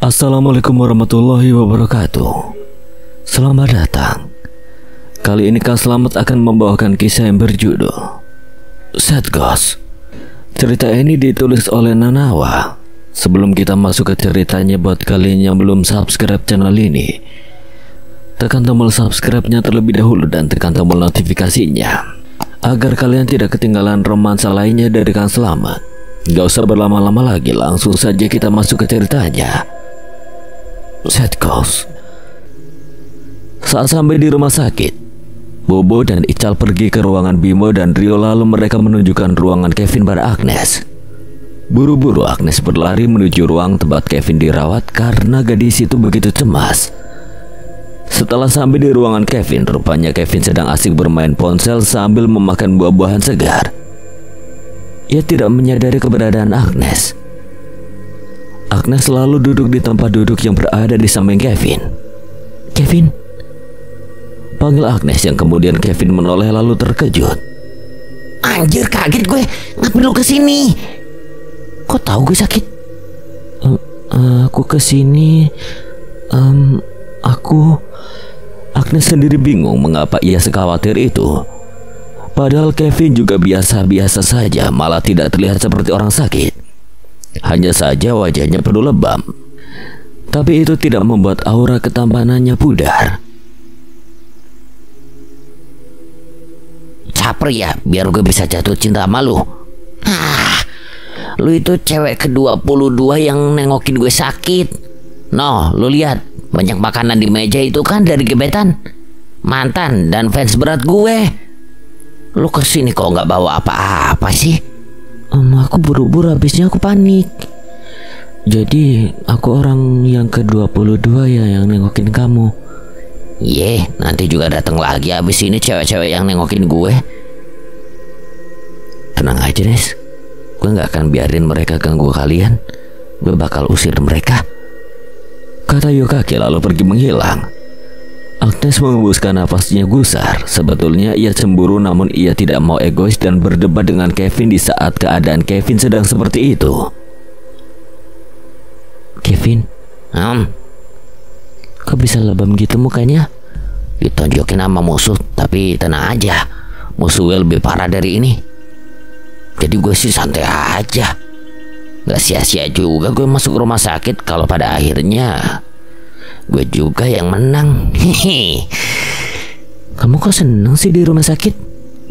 Assalamualaikum warahmatullahi wabarakatuh. Selamat datang. Kali ini Kang Slamet akan membawakan kisah yang berjudul Sad Ghost. Cerita ini ditulis oleh Nanawa. Sebelum kita masuk ke ceritanya, buat kalian yang belum subscribe channel ini, tekan tombol subscribe-nya terlebih dahulu dan tekan tombol notifikasinya agar kalian tidak ketinggalan romansa lainnya dari Kang Slamet. Gak usah berlama-lama lagi, langsung saja kita masuk ke ceritanya. Sad Ghost. Saat sampai di rumah sakit, Bobo dan Ical pergi ke ruangan Bimo dan Rio, lalu mereka menunjukkan ruangan Kevin pada Agnes. Buru-buru Agnes berlari menuju ruang tempat Kevin dirawat karena gadis itu begitu cemas. Setelah sampai di ruangan Kevin, rupanya Kevin sedang asik bermain ponsel sambil memakan buah-buahan segar. Ia tidak menyadari keberadaan Agnes. Agnes selalu duduk di tempat duduk yang berada di samping Kevin. Kevin, panggil Agnes, yang kemudian Kevin menoleh lalu terkejut. Anjir, kaget gue. Ngapain lu kesini? Kok tahu gue sakit? Aku kesini. Agnes sendiri bingung mengapa ia sekhawatir itu. Padahal Kevin juga biasa-biasa saja, malah tidak terlihat seperti orang sakit. Hanya saja wajahnya penuh lebam. Tapi itu tidak membuat aura ketampanannya pudar. Caper ya, biar gue bisa jatuh cinta sama lu. Lu itu cewek ke-22 yang nengokin gue sakit. No, lu lihat, banyak makanan di meja itu kan dari gebetan, mantan, dan fans berat gue. Lu kesini kok nggak bawa apa-apa sih? Aku buru-buru, habisnya aku panik. Jadi aku orang yang ke-22 ya yang nengokin kamu. Nanti juga datang lagi habis ini cewek-cewek yang nengokin gue. Tenang aja, Nes. Gue gak akan biarin mereka ganggu kalian. Gue bakal usir mereka, kata Yukaki lalu pergi menghilang. Agnes mengembuskan napasnya gusar. Sebetulnya ia cemburu, namun ia tidak mau egois dan berdebat dengan Kevin di saat keadaan Kevin sedang seperti itu. Kevin, kok bisa lebam gitu mukanya? Ditonjokin sama musuh, tapi tenang aja, musuh gue lebih parah dari ini. Jadi gue sih santai aja. Gak sia-sia juga gue masuk rumah sakit kalau pada akhirnya gue juga yang menang. Kamu kok seneng sih di rumah sakit?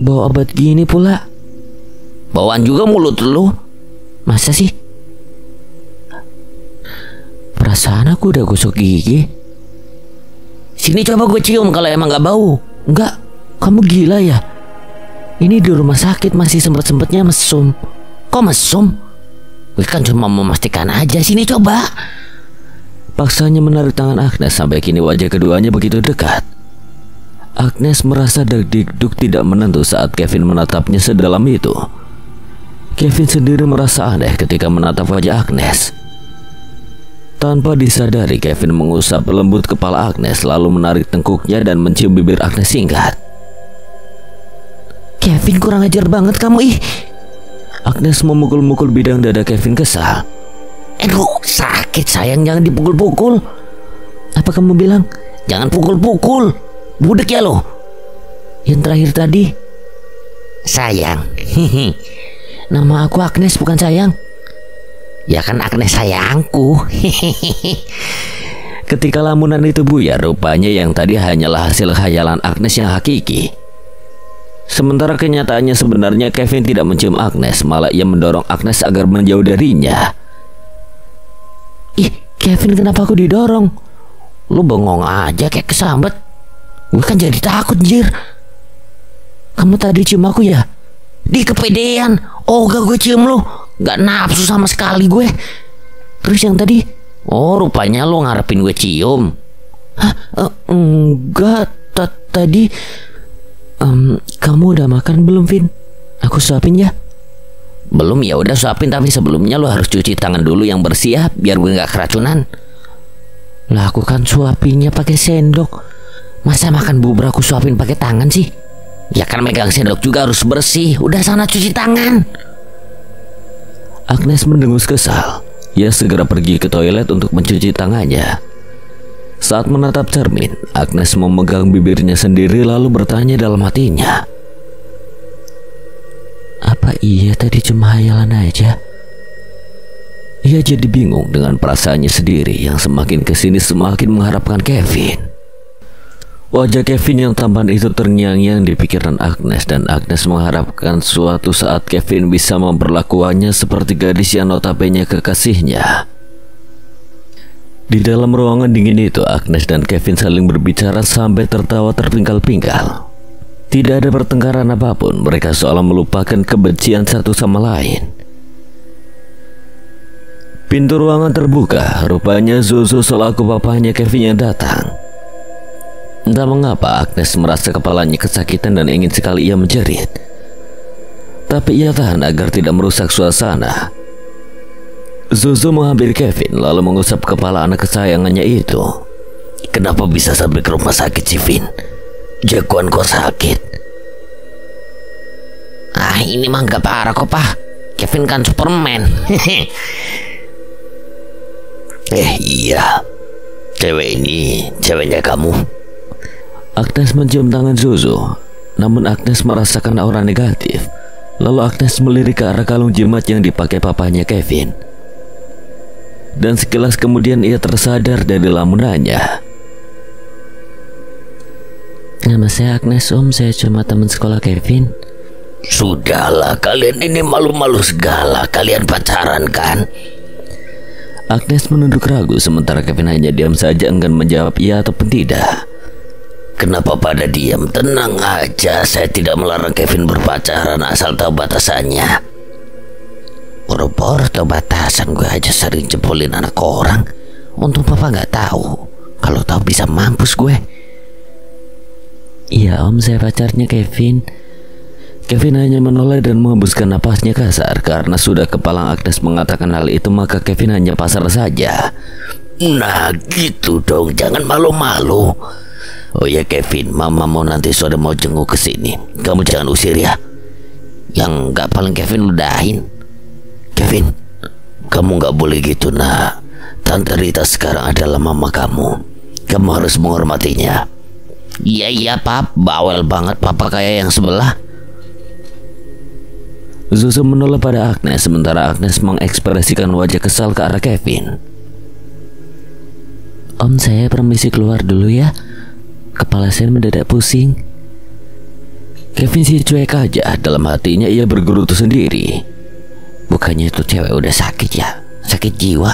Bawa obat gini pula. Bawaan juga mulut lu. Masa sih? Perasaan aku udah gosok gigi. Sini coba gue cium kalau emang gak bau. Enggak, kamu gila ya? Ini di rumah sakit masih sempet-sempetnya mesum. Kok mesum? Gue kan cuma memastikan aja. Sini coba. Paksanya menarik tangan Agnes, sampai kini wajah keduanya begitu dekat. Agnes merasa deg-deg tidak menentu saat Kevin menatapnya sedalam itu. Kevin sendiri merasa aneh ketika menatap wajah Agnes. Tanpa disadari, Kevin mengusap lembut kepala Agnes lalu menarik tengkuknya dan mencium bibir Agnes singkat. Kevin, kurang ajar banget kamu, ih. Agnes memukul-mukul bidang dada Kevin kesal. Aduh, sakit sayang, jangan dipukul-pukul. Apa kamu bilang? Jangan pukul-pukul. Budek ya lo. Yang terakhir tadi sayang. Nama aku Agnes, bukan sayang. Ya kan Agnes sayangku. Ketika lamunan itu buyar, rupanya yang tadi hanyalah hasil khayalan Agnes yang hakiki. Sementara kenyataannya sebenarnya Kevin tidak mencium Agnes, malah ia mendorong Agnes agar menjauh darinya. Ih, Kevin, kenapa aku didorong? Lu bengong aja kayak kesambet. Gue kan jadi takut, jir. Kamu tadi cium aku ya? Di kepedean. Oh, gak gue cium lu. Gak nafsu sama sekali gue. Terus yang tadi? Oh, rupanya lu ngarepin gue cium. Hah? Enggak. Tadi kamu udah makan belum, Vin? Aku suapin ya. Belum, ya udah suapin, tapi sebelumnya lo harus cuci tangan dulu yang bersih ya, biar gue nggak keracunan. Lah aku kan suapinnya pakai sendok. Masa makan bubur aku suapin pakai tangan sih? Ya kan megang sendok juga harus bersih. Udah sana cuci tangan. Agnes mendengus kesal. Ia segera pergi ke toilet untuk mencuci tangannya. Saat menatap cermin, Agnes memegang bibirnya sendiri lalu bertanya dalam hatinya, apa iya tadi cuma hayalan aja? Ia jadi bingung dengan perasaannya sendiri yang semakin kesini semakin mengharapkan Kevin. Wajah Kevin yang tampan itu terngiang-ngiang di pikiran Agnes, dan Agnes mengharapkan suatu saat Kevin bisa memperlakukannya seperti gadis yang notabene kekasihnya. Di dalam ruangan dingin itu, Agnes dan Kevin saling berbicara sampai tertawa terpingkal-pingkal. Tidak ada pertengkaran apapun, mereka seolah melupakan kebencian satu sama lain. Pintu ruangan terbuka, rupanya Zozo selaku papahnya Kevin yang datang. Entah mengapa Agnes merasa kepalanya kesakitan dan ingin sekali ia menjerit. Tapi ia tahan agar tidak merusak suasana. Zozo menghampiri Kevin lalu mengusap kepala anak kesayangannya itu. Kenapa bisa sampai ke rumah sakit sih, Vin? Jagoan kok sakit. Ini mah gak parah kok, Pak. Kevin kan Superman. Iya, cewek ini ceweknya kamu. Agnes mencium tangan Zozo, namun Agnes merasakan aura negatif. Lalu Agnes melirik ke arah kalung jimat yang dipakai papahnya Kevin. Dan sekilas kemudian ia tersadar dari lamunannya. Nama saya Agnes, Om. Saya cuma teman sekolah Kevin. Sudahlah, kalian ini malu-malu segala. Kalian pacaran kan? Agnes menunduk ragu sementara Kevin hanya diam saja enggan menjawab iya ataupun tidak. Kenapa pada diam? Tenang aja, saya tidak melarang Kevin berpacaran asal tahu batasannya. Boro-boro tahu batasan, gue aja sering jebolin anak orang. Untung papa nggak tahu. Kalau tahu bisa mampus gue. Iya Om, saya pacarnya Kevin. Kevin hanya menoleh dan menghembuskan napasnya kasar. Karena sudah kepalang Agnes mengatakan hal itu, maka Kevin hanya pasrah saja. Nah gitu dong, jangan malu-malu. Oh ya Kevin, mama mau nanti sore mau jenguk ke sini. Kamu jangan usir ya. Yang nggak paling Kevin ludahin. Kevin, kamu nggak boleh gitu nak. Tante Rita sekarang adalah mama kamu. Kamu harus menghormatinya. Iya Pap, bawel banget papa kayak yang sebelah. Zozo menoleh pada Agnes sementara Agnes mengekspresikan wajah kesal ke arah Kevin. Om, saya permisi keluar dulu ya. Kepala saya mendadak pusing. Kevin sih cuek aja. Dalam hatinya ia bergerutu sendiri. Bukannya itu cewek udah sakit ya? Sakit jiwa.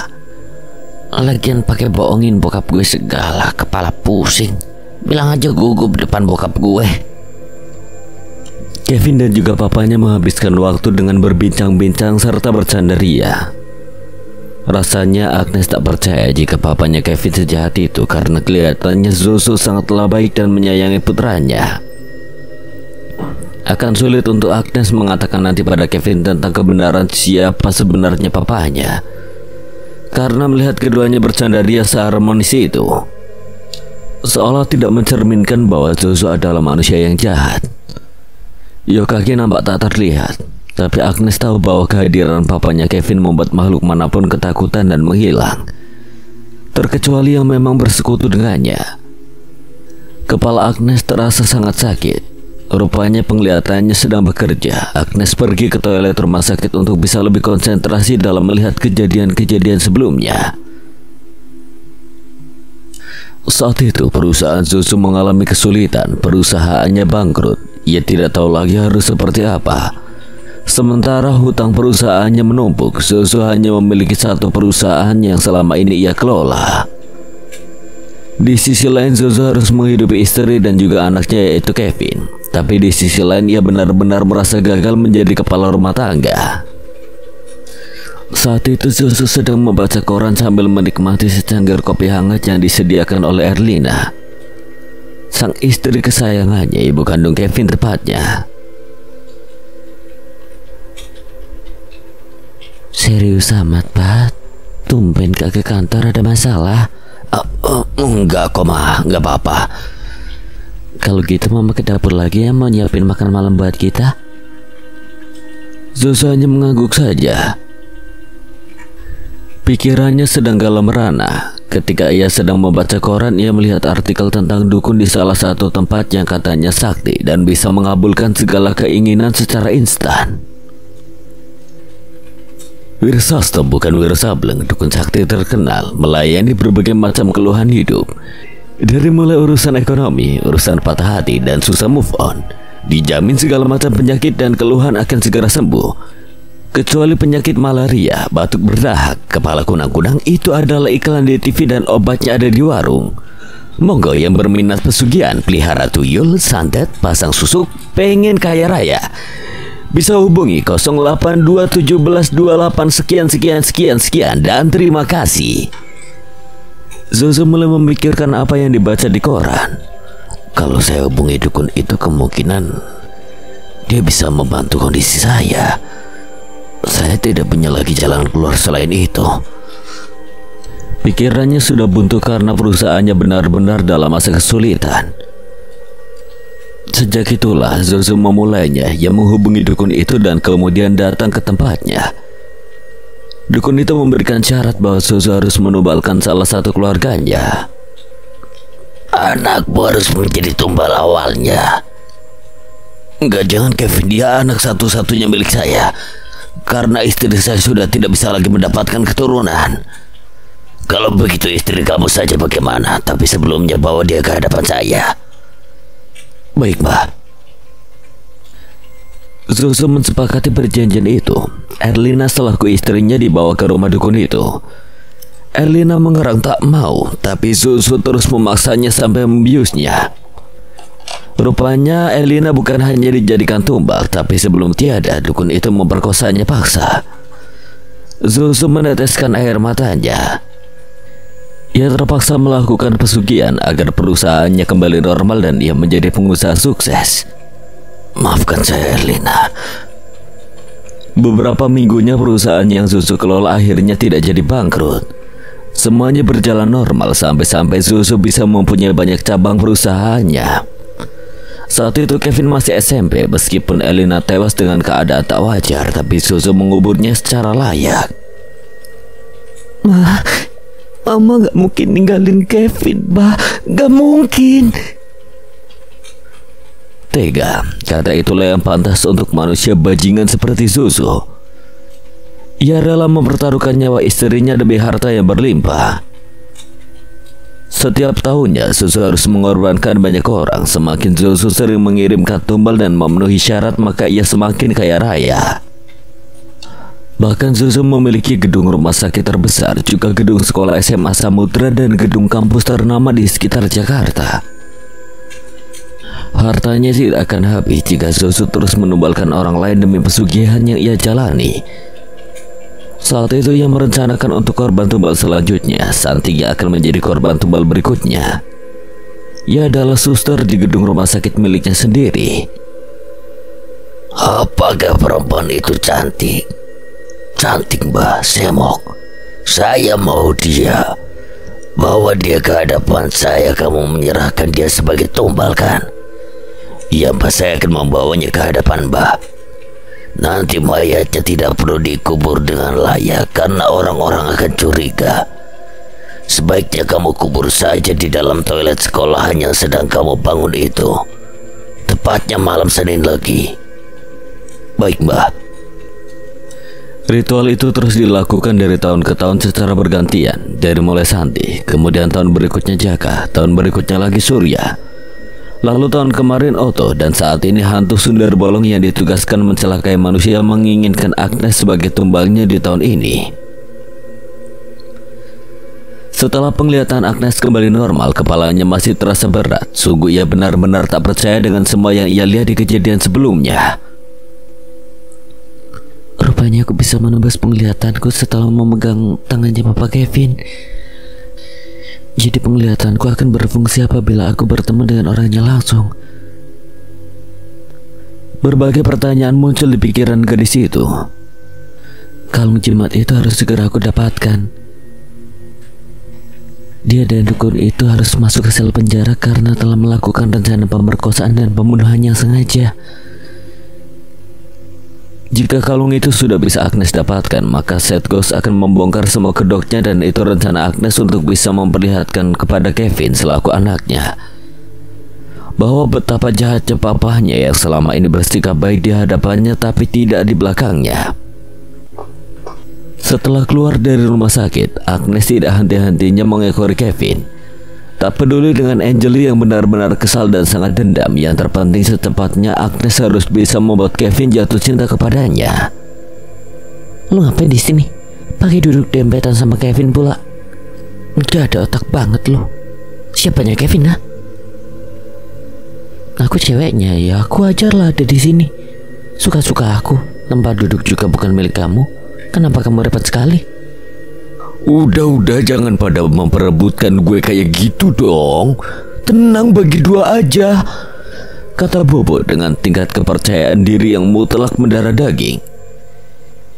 Lagian pakai bohongin bokap gue segala, kepala pusing. Bilang aja gugup depan bokap gue. Kevin dan juga papanya menghabiskan waktu dengan berbincang-bincang serta bercanda ria. Rasanya Agnes tak percaya jika papanya Kevin sejahat itu, karena kelihatannya Zozo sangatlah baik dan menyayangi putranya. Akan sulit untuk Agnes mengatakan nanti pada Kevin tentang kebenaran siapa sebenarnya papanya, karena melihat keduanya bercanda ria seharmonis itu, seolah tidak mencerminkan bahwa Zozo adalah manusia yang jahat. Yokage nampak tak terlihat, tapi Agnes tahu bahwa kehadiran papanya Kevin membuat makhluk manapun ketakutan dan menghilang, terkecuali yang memang bersekutu dengannya. Kepala Agnes terasa sangat sakit. Rupanya penglihatannya sedang bekerja. Agnes pergi ke toilet rumah sakit untuk bisa lebih konsentrasi dalam melihat kejadian-kejadian sebelumnya. Saat itu perusahaan Zozo mengalami kesulitan. Perusahaannya bangkrut. Ia tidak tahu lagi harus seperti apa. Sementara hutang perusahaannya menumpuk, Zozo hanya memiliki satu perusahaan yang selama ini ia kelola. Di sisi lain Zozo harus menghidupi istri dan juga anaknya yaitu Kevin. Tapi di sisi lain ia benar-benar merasa gagal menjadi kepala rumah tangga. Saat itu Zozo sedang membaca koran sambil menikmati secangkir kopi hangat yang disediakan oleh Erlina, sang istri kesayangannya, ibu kandung Kevin tepatnya. Serius amat, Pat? Tumben ke kantor ada masalah? Enggak kok Ma, enggak apa-apa. Kalau gitu mama ke dapur lagi ya, mau nyiapin makan malam buat kita. Zozo hanya mengangguk saja. Pikirannya sedang galau merana. Ketika ia sedang membaca koran, ia melihat artikel tentang dukun di salah satu tempat yang katanya sakti dan bisa mengabulkan segala keinginan secara instan. Wirsasto bukan Wirsableng, dukun sakti terkenal, melayani berbagai macam keluhan hidup. Dari mulai urusan ekonomi, urusan patah hati, dan susah move on. Dijamin segala macam penyakit dan keluhan akan segera sembuh. Kecuali penyakit malaria, batuk berdahak, kepala kunang-kunang, itu adalah iklan di TV dan obatnya ada di warung. Monggo yang berminat pesugihan, pelihara tuyul, santet, pasang susuk, pengen kaya raya, bisa hubungi 0821728 sekian dan terima kasih. Zozo mulai memikirkan apa yang dibaca di koran. Kalau saya hubungi dukun itu, kemungkinan dia bisa membantu kondisi saya. Saya tidak punya lagi jalan keluar selain itu. Pikirannya sudah buntu karena perusahaannya benar-benar dalam masa kesulitan. Sejak itulah Zozo memulainya. Ia menghubungi dukun itu dan kemudian datang ke tempatnya. Dukun itu memberikan syarat bahwa Zozo harus menubalkan salah satu keluarganya. Anakmu harus menjadi tumbal awalnya. Enggak, jangan Kevin, dia anak satu-satunya milik saya. Karena istri saya sudah tidak bisa lagi mendapatkan keturunan. Kalau begitu istri kamu saja bagaimana? Tapi sebelumnya bawa dia ke hadapan saya. Baik, Mbak. Zozo mensepakati perjanjian itu. Erlina selaku istrinya dibawa ke rumah dukun itu. Erlina mengerang tak mau, tapi Zozo terus memaksanya sampai membiusnya. Rupanya Erlina bukan hanya dijadikan tumbal, tapi sebelum tiada, dukun itu memperkosanya paksa. Zozo meneteskan air matanya. Ia terpaksa melakukan pesugihan agar perusahaannya kembali normal dan ia menjadi pengusaha sukses. Maafkan saya, Erlina. Beberapa minggunya perusahaan yang Zozo kelola akhirnya tidak jadi bangkrut. Semuanya berjalan normal sampai-sampai Zozo bisa mempunyai banyak cabang perusahaannya. Saat itu Kevin masih SMP. Meskipun Erlina tewas dengan keadaan tak wajar, tapi Zozo menguburnya secara layak. Mama gak mungkin ninggalin Kevin, Bah. Gak mungkin. Tega, kata itulah yang pantas untuk manusia bajingan seperti Zozo. Ia rela mempertaruhkan nyawa istrinya demi harta yang berlimpah. Setiap tahunnya Zozo harus mengorbankan banyak orang. Semakin Zozo sering mengirimkan tumbal dan memenuhi syarat, maka ia semakin kaya raya. Bahkan Zozo memiliki gedung rumah sakit terbesar, juga gedung sekolah SMA Samudra dan gedung kampus ternama di sekitar Jakarta. Hartanya tidak akan habis jika Zozo terus menumbalkan orang lain demi pesugihan yang ia jalani. Saat itu ia merencanakan untuk korban tumbal selanjutnya. Santiga akan menjadi korban tumbal berikutnya. Ia adalah suster di gedung rumah sakit miliknya sendiri. Apakah perempuan itu cantik? Cantik, Mbah. Semok. Saya mau dia. Bawa dia ke hadapan saya. Kamu menyerahkan dia sebagai tumbal, kan? Iya, Mbah. Saya akan membawanya ke hadapan Mbah. Nanti mayatnya tidak perlu dikubur dengan layak karena orang-orang akan curiga. Sebaiknya kamu kubur saja di dalam toilet sekolahan yang sedang kamu bangun itu. Tepatnya malam Senin lagi. Baik, Mbah. Ritual itu terus dilakukan dari tahun ke tahun secara bergantian. Dari mulai Santi, kemudian tahun berikutnya Jaka, tahun berikutnya lagi Surya, lalu tahun kemarin Otto, dan saat ini hantu Sundar Bolong yang ditugaskan mencelakai manusia menginginkan Agnes sebagai tumbalnya di tahun ini. Setelah penglihatan Agnes kembali normal, kepalanya masih terasa berat. Sungguh ia benar-benar tak percaya dengan semua yang ia lihat di kejadian sebelumnya. Rupanya aku bisa menembus penglihatanku setelah memegang tangannya Papa Kevin. Jadi penglihatanku akan berfungsi apabila aku bertemu dengan orangnya langsung. Berbagai pertanyaan muncul di pikiran gadis itu. Kalung jimat itu harus segera aku dapatkan. Dia dan dukun itu harus masuk ke sel penjara karena telah melakukan rencana pemerkosaan dan pembunuhan yang sengaja. Jika kalung itu sudah bisa Agnes dapatkan, maka Seth Ghost akan membongkar semua kedoknya, dan itu rencana Agnes untuk bisa memperlihatkan kepada Kevin selaku anaknya bahwa betapa jahatnya papahnya yang selama ini bersikap baik di hadapannya tapi tidak di belakangnya. Setelah keluar dari rumah sakit, Agnes tidak henti-hentinya mengekori Kevin. Tak peduli dengan Angelie yang benar-benar kesal dan sangat dendam, yang terpenting secepatnya Agnes harus bisa membuat Kevin jatuh cinta kepadanya. Lu ngapain di sini? Pakai duduk dempetan sama Kevin pula. Gak ada otak banget lu. Siapanya Kevin, ha? Aku ceweknya, ya aku ajarlah ada di sini. Suka-suka aku. Tempat duduk juga bukan milik kamu. Kenapa kamu repot sekali? Udah, jangan pada memperebutkan gue kayak gitu dong. Tenang, bagi dua aja, kata Bobo dengan tingkat kepercayaan diri yang mutlak mendarah daging.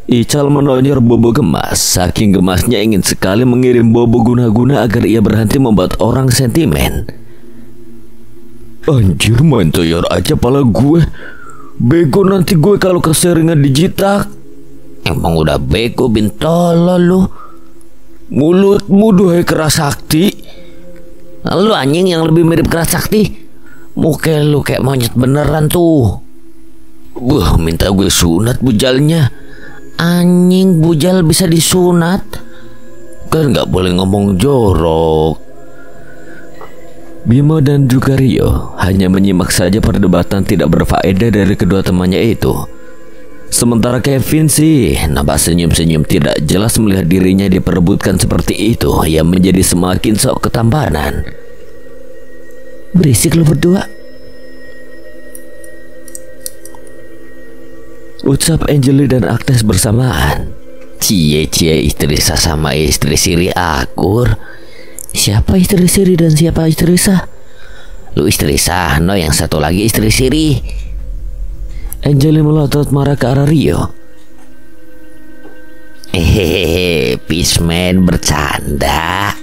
Ical menonjol Bobo gemas. Saking gemasnya ingin sekali mengirim Bobo guna-guna agar ia berhenti membuat orang sentimen. Anjir, main toyor aja pala gue. Bego nanti gue kalau keseringan dijitak. Emang udah bego bintolo lu. Mulutmu duhai Kerasakti. Lu anjing yang lebih mirip Kerasakti. Muka lu kayak monyet beneran tuh. Wah, minta gue sunat bujalnya. Anjing, bujal bisa disunat? Kan gak boleh ngomong jorok. Bimo dan juga Rio hanya menyimak saja perdebatan tidak berfaedah dari kedua temannya itu. Sementara Kevin sih nampak senyum-senyum tidak jelas melihat dirinya diperebutkan seperti itu, yang menjadi semakin sok ketampanan. Berisik lu berdua, ucap Angelie dan Agnes bersamaan. Cie istri sah sama istri siri akur. Siapa istri siri dan siapa istri sah? Lu istri sah, no, yang satu lagi istri siri. Angelie melotot marah ke arah Rio. Peaceman bercanda.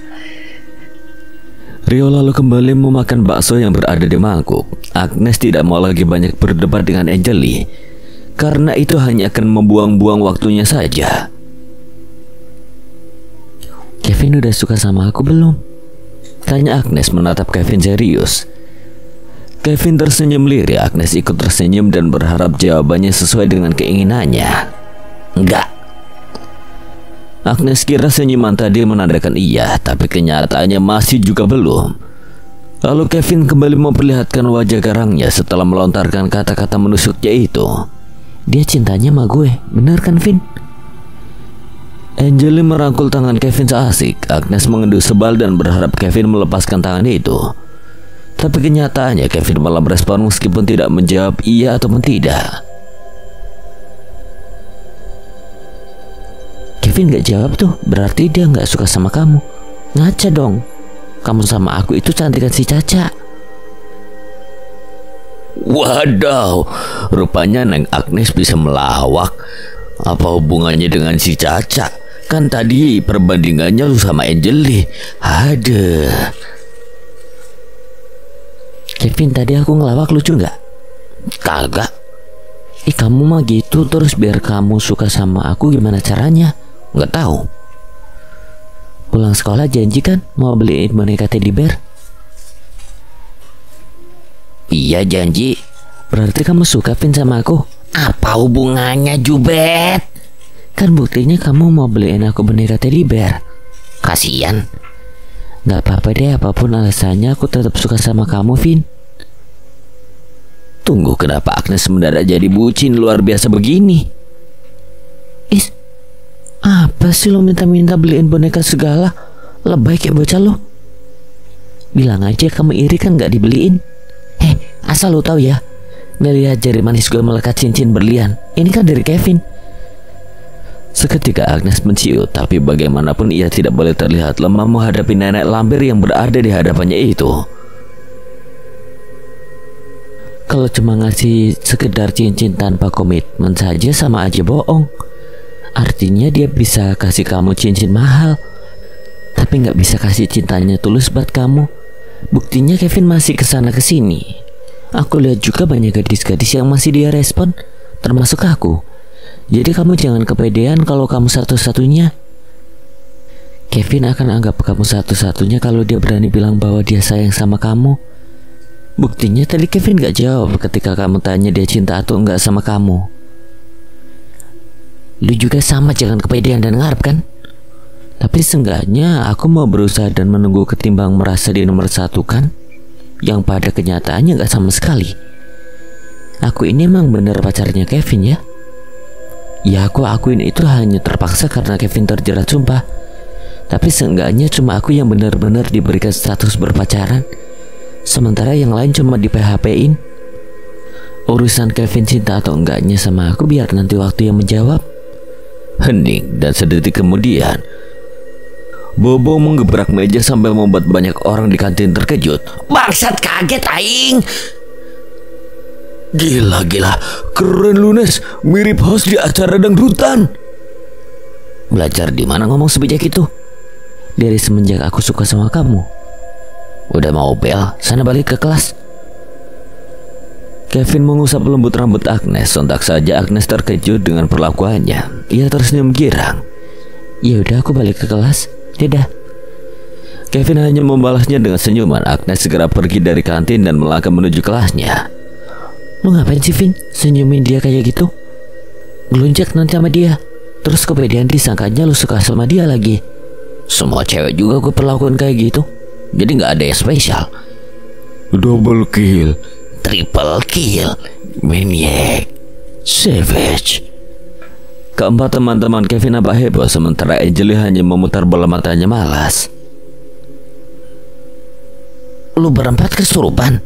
Rio lalu kembali memakan bakso yang berada di mangkuk. Agnes tidak mau lagi banyak berdebat dengan Angelie, karena itu hanya akan membuang-buang waktunya saja. Kevin udah suka sama aku belum? Tanya Agnes menatap Kevin serius. Kevin tersenyum lirik. Agnes ikut tersenyum dan berharap jawabannya sesuai dengan keinginannya. Enggak. Agnes kira senyuman tadi menandakan iya, tapi kenyataannya masih juga belum. Lalu Kevin kembali memperlihatkan wajah garangnya setelah melontarkan kata-kata menusuknya itu. Dia cintanya sama gue, bener kan Vin? Angelie merangkul tangan Kevin seasik. Agnes mengendus sebal dan berharap Kevin melepaskan tangan itu. Tapi kenyataannya Kevin malah merespon meskipun tidak menjawab iya ataupun tidak. Kevin gak jawab tuh, berarti dia gak suka sama kamu. Ngaca dong. Kamu sama aku itu cantikan si Caca. Wadaw, rupanya Neng Agnes bisa melawak. Apa hubungannya dengan si Caca? Kan tadi perbandingannya lu sama Angelie. Aduh. Kevin, tadi aku ngelawak lucu gak? Kagak. Kamu mah gitu terus. Biar kamu suka sama aku gimana caranya? Gak tahu. Pulang sekolah janji kan mau beliin boneka teddy bear? Iya janji. Berarti kamu suka Vin sama aku? Apa hubungannya Jubet? Kan buktinya kamu mau beliin aku boneka teddy bear. Kasian. Gak apa-apa deh, apapun alasannya aku tetap suka sama kamu Vin. Tunggu, kenapa Agnes mendadak jadi bucin luar biasa begini? Apa sih lo minta-minta beliin boneka segala? Lebay kayak bocah lo. Bilang aja kamu iri kan gak dibeliin. Asal lo tahu ya, gak lihat jari manis gue melekat cincin berlian. Ini kan dari Kevin. Seketika Agnes menciut, tapi bagaimanapun ia tidak boleh terlihat lemah menghadapi nenek lampir yang berada di hadapannya itu. Kalau cuma ngasih sekedar cincin tanpa komitmen saja sama aja bohong. Artinya dia bisa kasih kamu cincin mahal, tapi nggak bisa kasih cintanya tulus buat kamu. Buktinya Kevin masih kesana kesini. Aku lihat juga banyak gadis-gadis yang masih dia respon, termasuk aku. Jadi kamu jangan kepedean kalau kamu satu-satunya. Kevin akan anggap kamu satu-satunya kalau dia berani bilang bahwa dia sayang sama kamu. Buktinya tadi Kevin gak jawab ketika kamu tanya dia cinta atau enggak sama kamu. Lu juga sama, jangan kepedean dan ngarep kan. Tapi seenggaknya aku mau berusaha dan menunggu ketimbang merasa di nomor satu kan, yang pada kenyataannya gak sama sekali. Aku ini emang bener pacarnya Kevin ya. Ya aku akuin itu hanya terpaksa karena Kevin terjerat sumpah. Tapi seenggaknya cuma aku yang benar-benar diberikan status berpacaran, sementara yang lain cuma di PHP-in. Urusan Kevin cinta atau enggaknya sama aku biar nanti waktu yang menjawab. Hening dan sedetik kemudian Bobo menggebrak meja sampai membuat banyak orang di kantin terkejut. Bangsat, kaget aing. Gila, keren lu Nes, mirip host di acara dangdutan. Belajar di mana ngomong sebijak itu? Dari semenjak aku suka sama kamu. Udah mau bel, sana balik ke kelas. Kevin mengusap lembut rambut Agnes. Sontak saja Agnes terkejut dengan perlakuannya. Ia tersenyum girang. Ya udah, aku balik ke kelas. Dadah. Kevin hanya membalasnya dengan senyuman. Agnes segera pergi dari kantin dan melangkah menuju kelasnya. Lu ngapain sih, Vin? Senyumin dia kayak gitu? Gelunjak nanti sama dia. Terus kepedean disangkanya lu suka sama dia lagi. Semua cewek juga gue perlakuan kayak gitu. Jadi gak ada yang spesial. Double kill, triple kill, maniac, savage. Keempat teman-teman Kevin apa heboh, sementara Angeli hanya memutar bola matanya malas. Lu berempat kesurupan.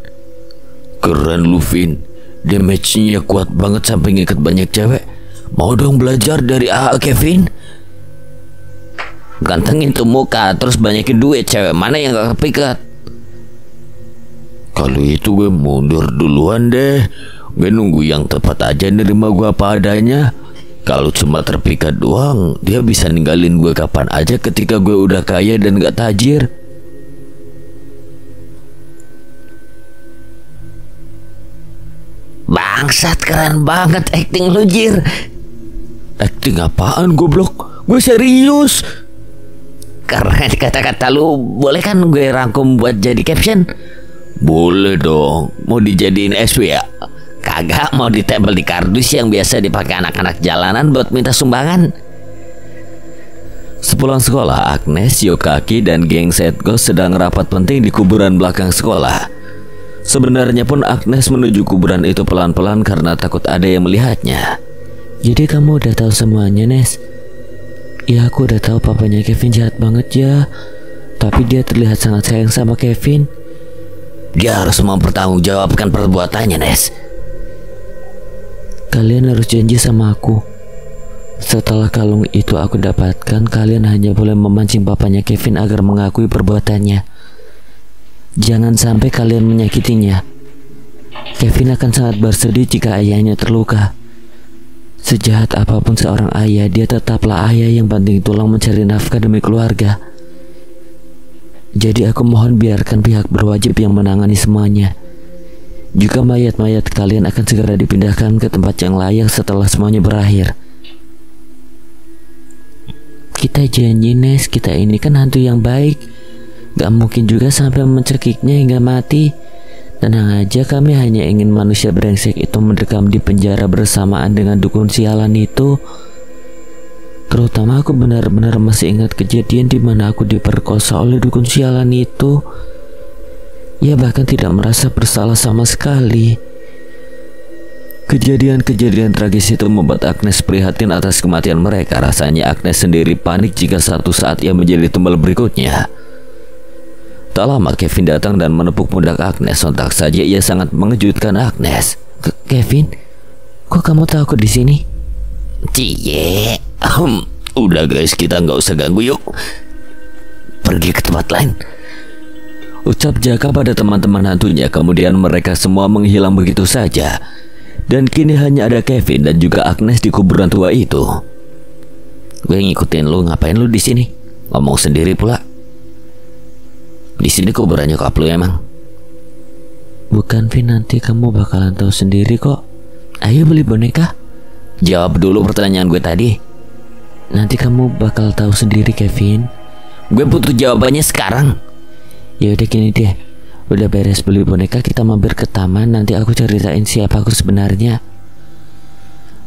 Keren lu Vin, damage-nya kuat banget sampai ngikat banyak cewek. Mau dong belajar dari AA Kevin? Gantengin tuh muka, terus banyakin duit. Cewek mana yang gak kepikat? Kalau itu gue mundur duluan deh. Gue nunggu yang tepat aja nerima gue apa adanya. Kalau cuma terpikat doang, dia bisa ninggalin gue kapan aja ketika gue udah kaya dan gak tajir. Bangsat, keren banget acting lu, Jir. Acting apaan goblok? Gue serius. Keren kata-kata lu. Boleh kan gue rangkum buat jadi caption? Boleh dong. Mau dijadiin SW ya? Kagak, mau ditempel di kardus yang biasa dipakai anak-anak jalanan buat minta sumbangan. Sepulang sekolah, Agnes, Yokaki, dan geng Setgos sedang rapat penting di kuburan belakang sekolah. Sebenarnya pun Agnes menuju kuburan itu pelan-pelan karena takut ada yang melihatnya. Jadi kamu udah tahu semuanya, Nes? Ya, aku udah tahu papanya Kevin jahat banget ya. Tapi dia terlihat sangat sayang sama Kevin. Dia harus mempertanggungjawabkan perbuatannya, Nes. Kalian harus janji sama aku. Setelah kalung itu aku dapatkan, kalian hanya boleh memancing papanya Kevin agar mengakui perbuatannya. Jangan sampai kalian menyakitinya. Kevin akan sangat bersedih jika ayahnya terluka. Sejahat apapun seorang ayah, dia tetaplah ayah yang banting tulang mencari nafkah demi keluarga. Jadi aku mohon biarkan pihak berwajib yang menangani semuanya. Juga mayat-mayat kalian akan segera dipindahkan ke tempat yang layak setelah semuanya berakhir. Kita janji, Nes, kita ini kan hantu yang baik. Gak mungkin juga sampai mencekiknya hingga mati. Tenang aja, kami hanya ingin manusia brengsek itu mendekam di penjara bersamaan dengan dukun sialan itu. Terutama aku benar-benar masih ingat kejadian di mana aku diperkosa oleh dukun sialan itu. Ia bahkan tidak merasa bersalah sama sekali. Kejadian-kejadian tragis itu membuat Agnes prihatin atas kematian mereka. Rasanya Agnes sendiri panik jika suatu saat ia menjadi tumbal berikutnya. Tak lama Kevin datang dan menepuk pundak Agnes. Sontak saja ia sangat mengejutkan Agnes. Kevin, kok kamu tahu aku di sini? Cie, udah guys, kita nggak usah ganggu yuk. Pergi ke tempat lain. Ucap Jaka pada teman-teman hantunya. Kemudian mereka semua menghilang begitu saja. Dan kini hanya ada Kevin dan juga Agnes di kuburan tua itu. Gue ngikutin lu, ngapain lu di sini? Ngomong sendiri pula. Di sini kuburannya nyokap lu emang? Bukan, Vin, nanti kamu bakalan tahu sendiri kok. Ayo beli boneka. Jawab dulu pertanyaan gue tadi. Nanti kamu bakal tahu sendiri, Kevin. Gue butuh jawabannya sekarang. Ya udah gini deh, udah beres beli boneka, kita mampir ke taman. Nanti aku ceritain siapa aku sebenarnya.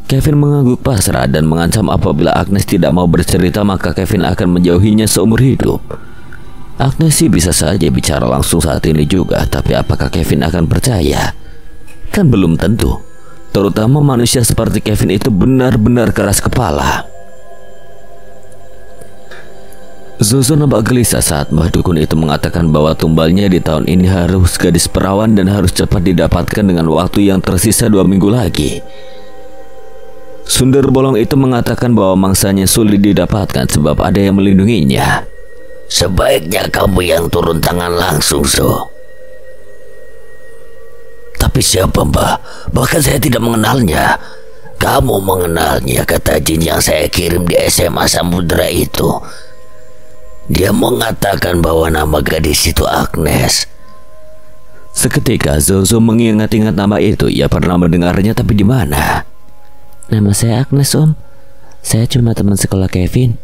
Kevin mengangguk pasrah dan mengancam apabila Agnes tidak mau bercerita maka Kevin akan menjauhinya seumur hidup. Agnes sih bisa saja bicara langsung saat ini juga, tapi apakah Kevin akan percaya? Kan belum tentu. Terutama manusia seperti Kevin itu benar-benar keras kepala. Zozo nampak gelisah saat Mbah Dukun itu mengatakan bahwa tumbalnya di tahun ini harus gadis perawan dan harus cepat didapatkan dengan waktu yang tersisa 2 minggu lagi. Sundar Bolong itu mengatakan bahwa mangsanya sulit didapatkan sebab ada yang melindunginya. Sebaiknya kamu yang turun tangan langsung, So. Tapi siapa, Mbah? Bahkan saya tidak mengenalnya. Kamu mengenalnya, kata jin yang saya kirim di SMA Samudra itu. Dia mengatakan bahwa nama gadis itu Agnes. Seketika Zozo mengingat-ingat nama itu. Ia pernah mendengarnya, tapi di mana? Nama saya Agnes, Om. Saya cuma teman sekolah Kevin.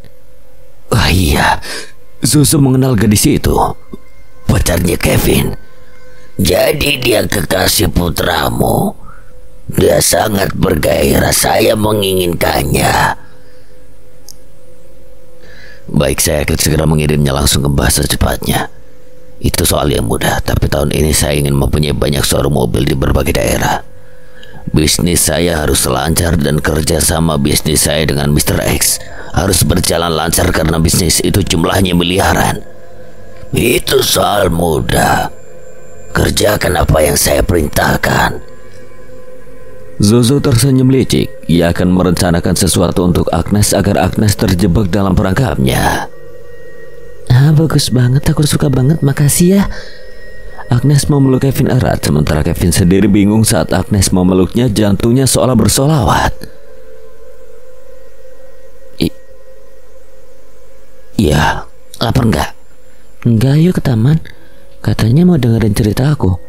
Wah iya, Zozo mengenal gadis itu. Pacarnya Kevin. Jadi dia kekasih putramu. Dia sangat bergairah, saya menginginkannya. Baik, saya akan segera mengirimnya langsung ke Mbah secepatnya. Itu soal yang mudah, tapi tahun ini saya ingin mempunyai banyak showroom mobil di berbagai daerah. Bisnis saya harus lancar dan kerjasama bisnis saya dengan Mr. X harus berjalan lancar karena bisnis itu jumlahnya miliaran. Itu soal mudah. Kerjakan apa yang saya perintahkan. Zozo tersenyum licik. Ia akan merencanakan sesuatu untuk Agnes agar Agnes terjebak dalam perangkapnya. Bagus banget, aku suka banget, makasih ya. Agnes memeluk Kevin erat, sementara Kevin sendiri bingung saat Agnes memeluknya. Jantungnya seolah bersolawat. Iya, lapar nggak? Enggak, yuk ke taman. Katanya mau dengerin cerita aku.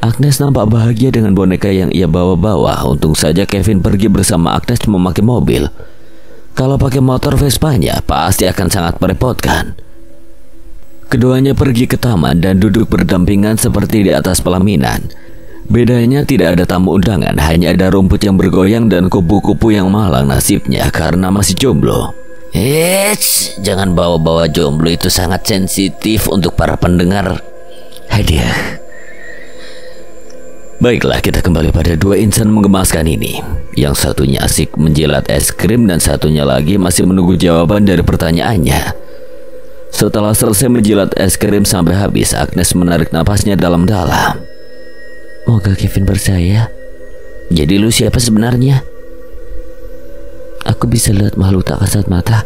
Agnes nampak bahagia dengan boneka yang ia bawa-bawa. Untung saja Kevin pergi bersama Agnes memakai mobil. Kalau pakai motor Vespanya pasti akan sangat merepotkan. Keduanya pergi ke taman dan duduk berdampingan seperti di atas pelaminan. Bedanya tidak ada tamu undangan, hanya ada rumput yang bergoyang dan kupu-kupu yang malang nasibnya karena masih jomblo. Jangan bawa-bawa jomblo, itu sangat sensitif untuk para pendengar. Hadiah. Baiklah, kita kembali pada dua insan menggemaskan ini. Yang satunya asik menjilat es krim dan satunya lagi masih menunggu jawaban dari pertanyaannya. Setelah selesai menjilat es krim sampai habis, Agnes menarik napasnya dalam-dalam. Moga Kevin percaya. Jadi lu siapa sebenarnya? Aku bisa lihat makhluk tak kasat mata.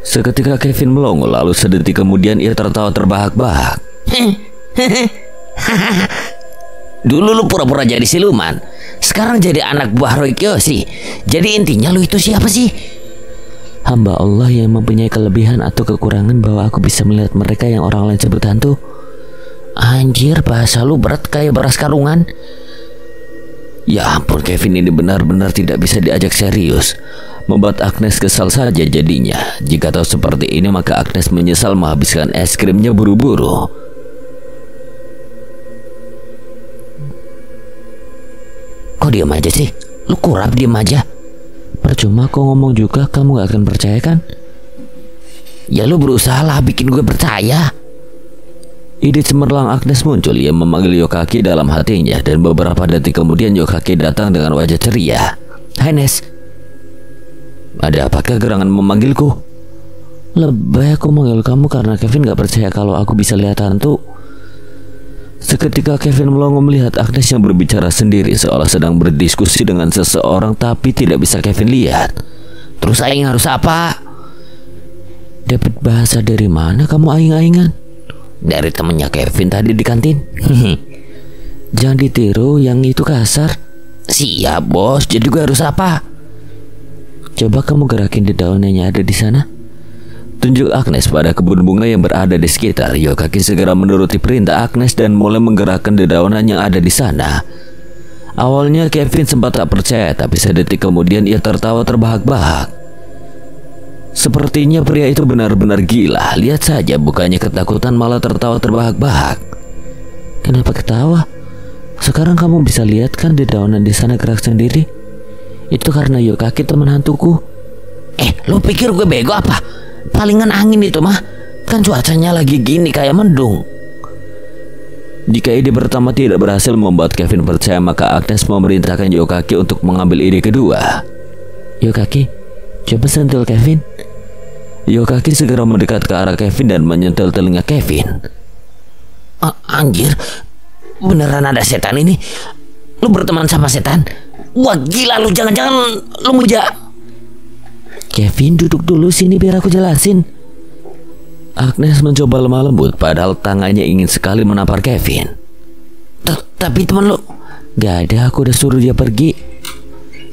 Seketika Kevin melongo, lalu sedetik kemudian ia tertawa terbahak-bahak. Dulu lu pura-pura jadi siluman, sekarang jadi anak buah Roy Kiyoshi. Jadi intinya lu itu siapa sih? Hamba Allah yang mempunyai kelebihan atau kekurangan bahwa aku bisa melihat mereka yang orang lain sebut hantu. Anjir, bahasa lu berat kayak beras karungan. Ya ampun, Kevin ini benar-benar tidak bisa diajak serius. Membuat Agnes kesal saja jadinya. Jika tahu seperti ini maka Agnes menyesal menghabiskan es krimnya buru-buru. Kok diam aja sih? Lu kurap diam aja. Percuma kok ngomong juga, kamu gak akan percaya kan? Ya lu berusaha lah bikin gue percaya. Ide cemerlang Agnes muncul. Ia memanggil Yokaki dalam hatinya. Dan beberapa detik kemudian Yokaki datang dengan wajah ceria. Hai Nes. Ada apakah gerangan memanggilku? Lebay aku manggil kamu karena Kevin gak percaya kalau aku bisa lihat hantu. Seketika Kevin melongo melihat Agnes yang berbicara sendiri seolah sedang berdiskusi dengan seseorang tapi tidak bisa Kevin lihat. Terus aing harus apa? Dapat bahasa dari mana kamu aing-aingan? Dari temennya Kevin tadi di kantin. Jangan ditiru, yang itu kasar. Siap bos, jadi gue harus apa? Coba kamu gerakin dedaunan yang ada di sana. Tunjuk Agnes pada kebun bunga yang berada di sekitar. Yokaki segera menuruti perintah Agnes dan mulai menggerakkan dedaunan yang ada di sana. Awalnya Kevin sempat tak percaya, tapi sedetik kemudian ia tertawa terbahak-bahak. Sepertinya pria itu benar-benar gila. Lihat saja, bukannya ketakutan malah tertawa terbahak-bahak. Kenapa ketawa? Sekarang kamu bisa lihat kan di daunan di sana gerak sendiri? Itu karena Yokaki teman hantuku. Lu pikir gue bego apa? Palingan angin itu mah. Kan cuacanya lagi gini kayak mendung. Jika ide pertama tidak berhasil membuat Kevin percaya, maka Agnes memerintahkan Yokaki untuk mengambil ide kedua. Yokaki, coba sentil Kevin. Yokaki segera mendekat ke arah Kevin dan menyentil telinga Kevin. Anjir, beneran ada setan ini? Lu berteman sama setan? Wah gila lu, jangan-jangan lu muja. Kevin, duduk dulu sini biar aku jelasin. Agnes mencoba lemah lembut, padahal tangannya ingin sekali menampar Kevin. Tapi teman lu... Gak ada, aku udah suruh dia pergi.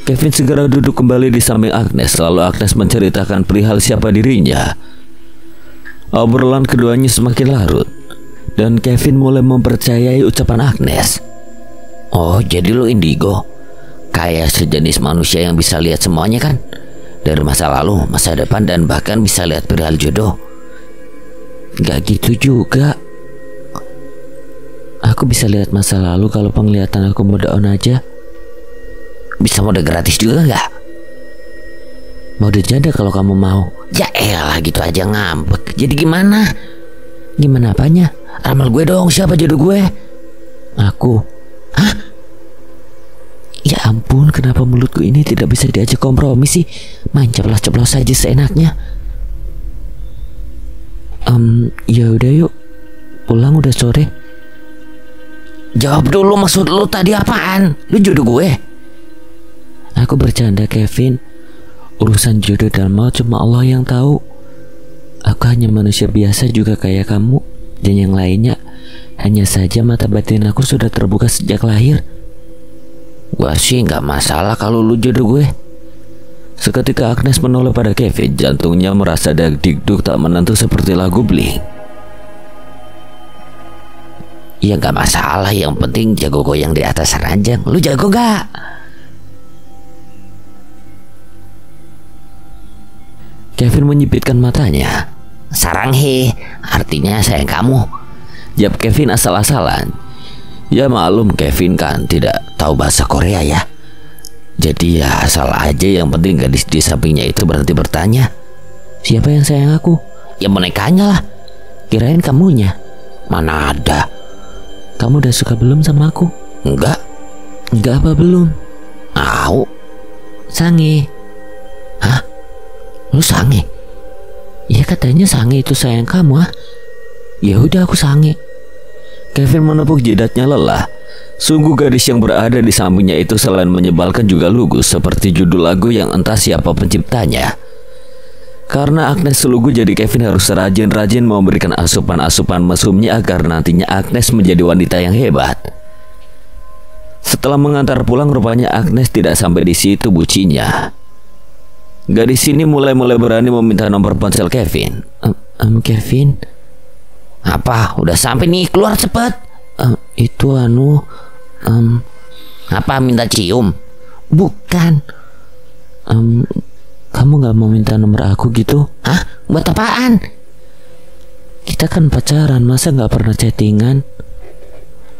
Kevin segera duduk kembali di samping Agnes, lalu Agnes menceritakan perihal siapa dirinya. Obrolan keduanya semakin larut, dan Kevin mulai mempercayai ucapan Agnes. Oh, jadi lu indigo? Kayak sejenis manusia yang bisa lihat semuanya kan? Dari masa lalu, masa depan, dan bahkan bisa lihat perihal jodoh. Gak gitu juga. Aku bisa lihat masa lalu kalau penglihatan aku mode on aja. Bisa mode gratis juga gak? Mode janda kalau kamu mau. Ya elah, gitu aja ngambek. Jadi gimana? Gimana apanya? Ramal gue dong, siapa jodoh gue? Aku. Hah? Ya ampun, kenapa mulutku ini tidak bisa diajak kompromi sih? Main ceplos-ceplos saja seenaknya. Ya udah yuk, pulang udah sore. Jawab dulu, maksud lu tadi apaan? Lu jodoh gue? Aku bercanda Kevin. Urusan jodoh dan maut cuma Allah yang tahu. Aku hanya manusia biasa juga kayak kamu. Dan yang lainnya, hanya saja mata batin aku sudah terbuka sejak lahir. Gua sih gak masalah kalau lu jodoh gue. Seketika Agnes menoleh pada Kevin. Jantungnya merasa dagdikduk tak menentu seperti lagu Blink. Ya gak masalah, yang penting jago goyang di atas ranjang. Lu jago gak? Kevin menyipitkan matanya. Saranghe, artinya sayang kamu. Jawab Kevin asal-asalan. Ya maklum, Kevin kan tidak tahu bahasa Korea ya. Jadi ya asal aja, yang penting gadis di sampingnya itu berhenti bertanya. Siapa yang sayang aku? Ya bonekanya lah. Kirain kamunya. Mana ada. Kamu udah suka belum sama aku? Enggak. Enggak apa belum? Au. Sange. Hah? Lu sange? Ya katanya sange itu sayang kamu ah. Ya udah aku sange. Kevin menepuk jidatnya lelah. Sungguh gadis yang berada di sampingnya itu selain menyebalkan juga lugu, seperti judul lagu yang entah siapa penciptanya. Karena Agnes lugu, jadi Kevin harus rajin-rajin memberikan asupan-asupan mesumnya agar nantinya Agnes menjadi wanita yang hebat. Setelah mengantar pulang, rupanya Agnes tidak sampai di situ bucinya. Gadis ini mulai berani meminta nomor ponsel Kevin. Kevin. Apa? Udah sampai nih, keluar cepet. Itu apa, minta cium? Bukan. Kamu gak mau minta nomor aku gitu? Hah? Buat apaan? Kita kan pacaran, masa gak pernah chattingan?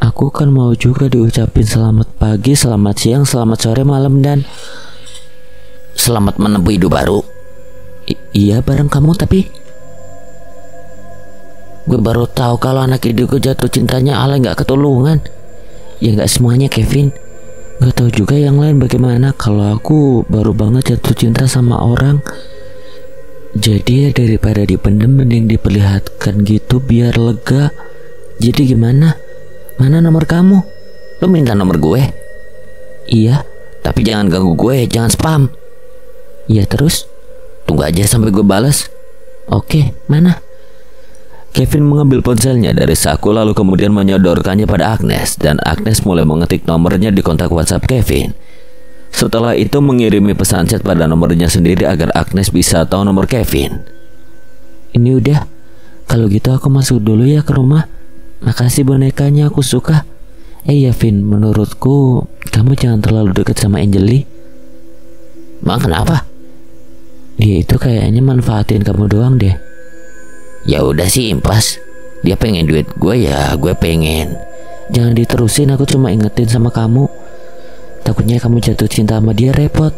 Aku kan mau juga diucapin selamat pagi, selamat siang, selamat sore, malam, dan selamat menempuh hidup baru. Iya bareng kamu, tapi gue baru tahu kalau anak hidupku jatuh cintanya alay gak ketulungan. Ya gak semuanya Kevin. Gak tahu juga yang lain bagaimana. Kalau aku baru banget jatuh cinta sama orang. Jadi ya daripada dipendem mending diperlihatkan gitu biar lega. Jadi gimana? Mana nomor kamu? Lu minta nomor gue? Iya. Tapi jangan ganggu gue, jangan spam. Iya terus? Tunggu aja sampai gue balas. Oke, mana? Kevin mengambil ponselnya dari saku lalu kemudian menyodorkannya pada Agnes, dan Agnes mulai mengetik nomornya di kontak WhatsApp Kevin. Setelah itu mengirimi pesan chat pada nomornya sendiri agar Agnes bisa tahu nomor Kevin. Ini udah. Kalau gitu aku masuk dulu ya ke rumah. Makasih bonekanya, aku suka. Iya Vin, menurutku kamu jangan terlalu dekat sama Angeli. Emang kenapa? Dia itu kayaknya manfaatin kamu doang deh. Ya udah sih impas. Dia pengen duit gue, ya gue pengen. Jangan diterusin, aku cuma ingetin sama kamu. Takutnya kamu jatuh cinta sama dia repot.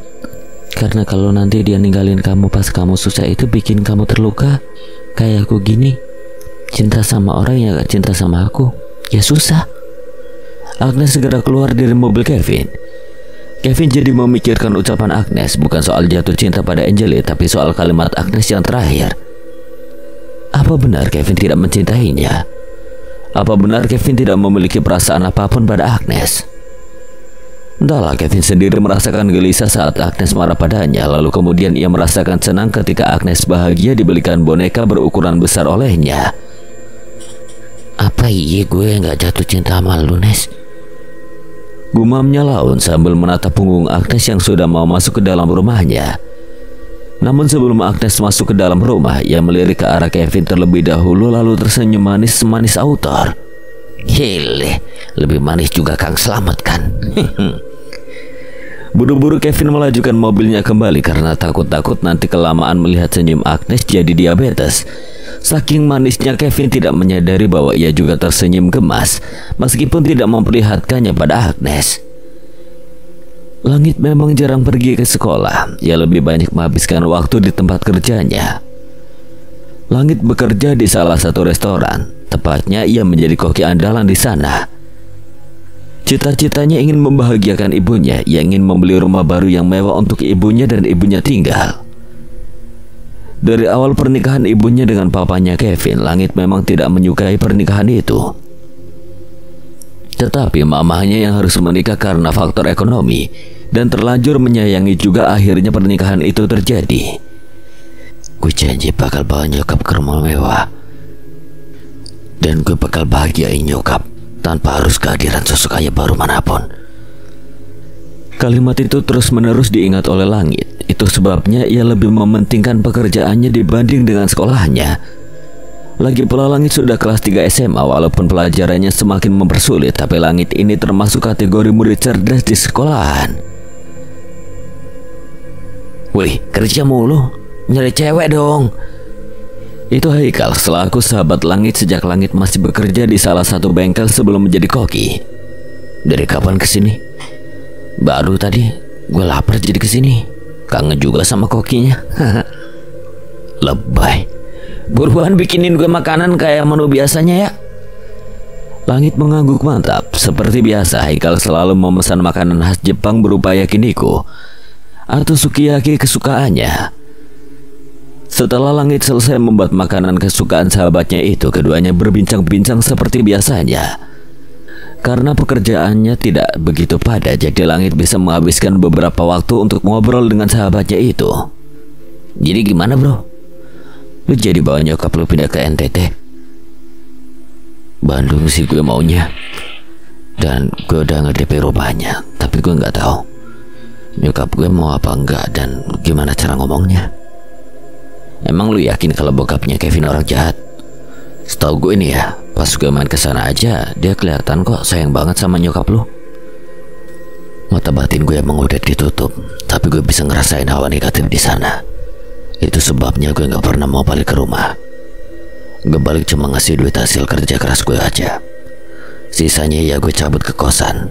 Karena kalau nanti dia ninggalin kamu pas kamu susah itu bikin kamu terluka. Kayak aku gini, cinta sama orang yang gak cinta sama aku, ya susah. Agnes segera keluar dari mobil Kevin. Kevin jadi memikirkan ucapan Agnes, bukan soal jatuh cinta pada Angeli, tapi soal kalimat Agnes yang terakhir. Apa benar Kevin tidak mencintainya? Apa benar Kevin tidak memiliki perasaan apapun pada Agnes? Entahlah, Kevin sendiri merasakan gelisah saat Agnes marah padanya, lalu kemudian ia merasakan senang ketika Agnes bahagia dibelikan boneka berukuran besar olehnya. Apa iya gue gak jatuh cinta sama lu, Nes? Gumamnya Laun sambil menatap punggung Agnes yang sudah mau masuk ke dalam rumahnya. Namun sebelum Agnes masuk ke dalam rumah, ia melirik ke arah Kevin terlebih dahulu lalu tersenyum manis autor. Hele, lebih manis juga Kang Slamet kan? Buru-buru Kevin melajukan mobilnya kembali karena takut nanti kelamaan melihat senyum Agnes jadi diabetes. Saking manisnya Kevin tidak menyadari bahwa ia juga tersenyum gemas meskipun tidak memperlihatkannya pada Agnes. Langit memang jarang pergi ke sekolah. Ia lebih banyak menghabiskan waktu di tempat kerjanya. Langit bekerja di salah satu restoran. Tepatnya ia menjadi koki andalan di sana. Cita-citanya ingin membahagiakan ibunya. Ia ingin membeli rumah baru yang mewah untuk ibunya dan ibunya tinggal. Dari awal pernikahan ibunya dengan papanya Kevin, Langit memang tidak menyukai pernikahan itu. Tetapi mamahnya yang harus menikah karena faktor ekonomi dan terlanjur menyayangi juga, akhirnya pernikahan itu terjadi. Gue janji bakal bawa nyokap ke rumah mewah. Dan gue bakal bahagiain nyokap tanpa harus kehadiran sosok ayah baru manapun. Kalimat itu terus-menerus diingat oleh Langit. Itu sebabnya ia lebih mementingkan pekerjaannya dibanding dengan sekolahnya. Lagi pula Langit sudah kelas 3 SMA, walaupun pelajarannya semakin mempersulit, tapi Langit ini termasuk kategori murid cerdas di sekolahan. Wih, kerja mulu, nyari cewek dong. Itu Haikal selaku sahabat Langit sejak Langit masih bekerja di salah satu bengkel sebelum menjadi koki. Dari kapan kesini? Baru tadi, gue lapar jadi kesini. Kangen juga sama kokinya. Lebay. Buruan bikinin gue makanan kayak menu biasanya ya. Langit mengangguk mantap. Seperti biasa, Haikal selalu memesan makanan khas Jepang berupa yakiniku atau sukiyaki kesukaannya. Setelah Langit selesai membuat makanan kesukaan sahabatnya itu, keduanya berbincang-bincang seperti biasanya. Karena pekerjaannya tidak begitu padat, jadi Langit bisa menghabiskan beberapa waktu untuk ngobrol dengan sahabatnya itu. Jadi gimana bro? Lu jadi bawa nyokap lu pindah ke NTT? Bandung sih gue maunya. Dan gue udah nge-DP rumahnya. Tapi gue gak tahu nyokap gue mau apa enggak dan gimana cara ngomongnya. Emang lu yakin kalau bokapnya Kevin orang jahat? Setahu gue nih ya, pas gue main kesana aja dia kelihatan kok sayang banget sama nyokap lu. Mata batin gue emang udah ditutup, tapi gue bisa ngerasain hawa negatif di sana. Itu sebabnya gue gak pernah mau balik ke rumah. Gue balik cuma ngasih duit hasil kerja keras gue aja. Sisanya ya gue cabut ke kosan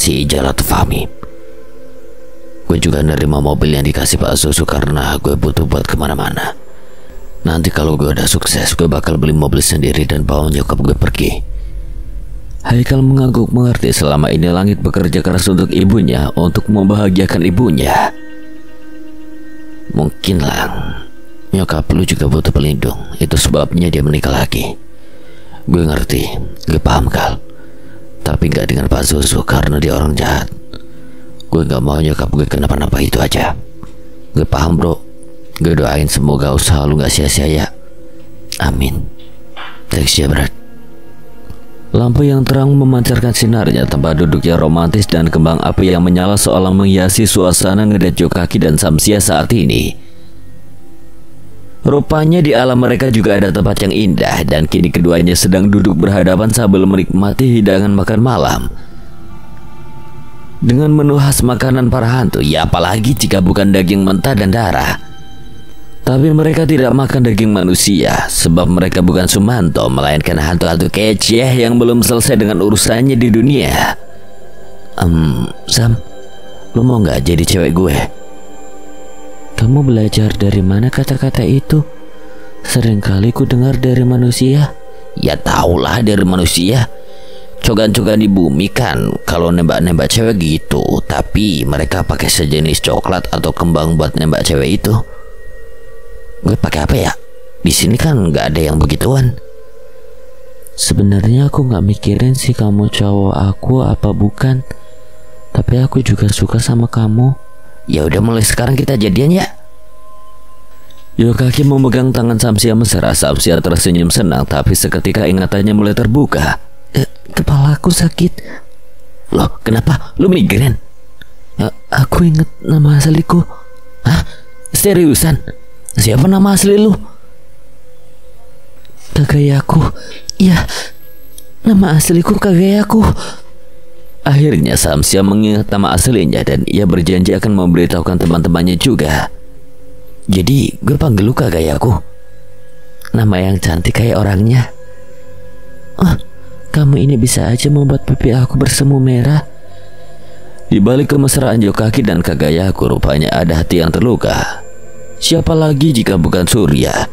si Ijal atau Fahmi. Gue juga nerima mobil yang dikasih Pak Susu karena gue butuh buat kemana-mana. Nanti kalau gue udah sukses, gue bakal beli mobil sendiri dan bawa nyokap gue pergi. Haikal mengangguk mengerti selama ini Langit bekerja keras untuk ibunya, untuk membahagiakan ibunya. Mungkin Lang, nyokap lu juga butuh pelindung. Itu sebabnya dia menikah lagi. Gue ngerti, gue paham Kal. Tapi gak dengan Pak Susu karena dia orang jahat. Gue gak mau nyokap gue kenapa-napa, itu aja. Gue paham bro. Gue doain semoga usaha lu gak sia-sia ya. Amin. Thanks ya Brad. Lampu yang terang memancarkan sinarnya, tempat duduknya romantis dan kembang api yang menyala seolah menghiasi suasana Ngedet Jokaki dan Samsia saat ini. Rupanya di alam mereka juga ada tempat yang indah, dan kini keduanya sedang duduk berhadapan sambil menikmati hidangan makan malam dengan menu khas makanan para hantu. Ya apalagi jika bukan daging mentah dan darah. Tapi mereka tidak makan daging manusia, sebab mereka bukan Sumanto, melainkan hantu-hantu keceh yang belum selesai dengan urusannya di dunia. Sam, lo mau gak jadi cewek gue? Kamu belajar dari mana kata-kata itu? Seringkali ku dengar dari manusia. Ya tahulah dari manusia. Cogan-cogan di bumi kan kalau nembak-nembak cewek gitu, tapi mereka pakai sejenis coklat atau kembang buat nembak cewek itu. Gue pakai apa ya? Di sini kan nggak ada yang begituan. Sebenarnya aku nggak mikirin sih kamu cowok aku apa bukan, tapi aku juga suka sama kamu. Ya udah, mulai sekarang kita jadian ya. Yokaki memegang tangan Samsia mesra. Samsia tersenyum senang, tapi seketika ingatannya mulai terbuka. Kepalaku sakit. Loh, kenapa? Lu migrain? Aku inget nama asliku. Hah? Seriusan? Siapa nama asli lu? Kagayaku. Ya, nama asliku Kagayaku. Akhirnya Samsia mengingat nama aslinya dan ia berjanji akan memberitahukan teman-temannya juga. Jadi gue panggil lu Kagayaku. Nama yang cantik kayak orangnya. Kamu ini bisa aja membuat pipi aku bersemu merah. Di balik kemesraan Yokaki dan Kagayaku, rupanya ada hati yang terluka. Siapa lagi jika bukan Surya?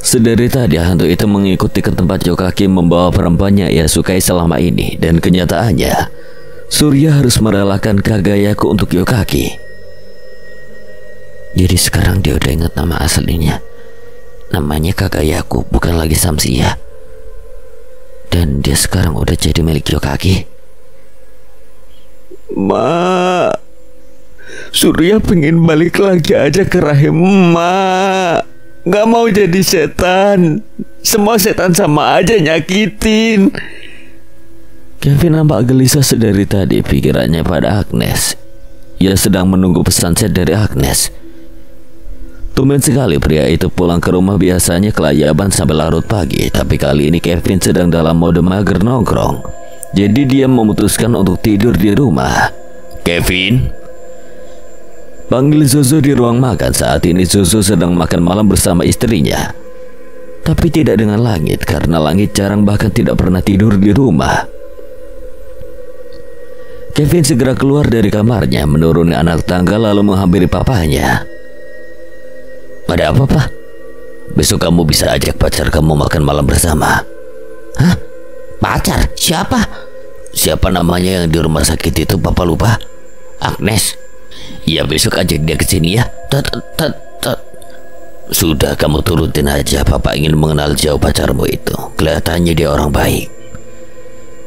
Sedari tadi hantu itu mengikuti ke tempat Yokaki membawa perempuan yang ia sukai selama ini, dan kenyataannya Surya harus merelakan Kagayaku untuk Yokaki. Jadi sekarang dia udah ingat nama aslinya. Namanya Kagayaku, bukan lagi Samsia. Dan dia sekarang udah jadi milik Yokaki. Ma, Surya pengen balik lagi aja ke rahim Ma. Gak mau jadi setan. Semua setan sama aja nyakitin. Kevin nampak gelisah sedari tadi, pikirannya pada Agnes. Ia sedang menunggu pesan chat dari Agnes. Tumben sekali pria itu pulang ke rumah, biasanya kelayaban sampai larut pagi. Tapi kali ini Kevin sedang dalam mode mager nongkrong. Jadi dia memutuskan untuk tidur di rumah. Kevin, panggil Zozo di ruang makan. Saat ini Zozo sedang makan malam bersama istrinya. Tapi tidak dengan Langit, karena Langit jarang bahkan tidak pernah tidur di rumah. Kevin segera keluar dari kamarnya, menuruni anak tangga lalu menghampiri papanya. Ada apa, Pak? Besok kamu bisa ajak pacar kamu makan malam bersama. Hah? Pacar? Siapa? Siapa namanya yang di rumah sakit itu, Papa lupa. Agnes. Ya, besok ajak dia ke sini ya. Sudah, kamu turutin aja. Papa ingin mengenal jauh pacarmu itu. Kelihatannya dia orang baik.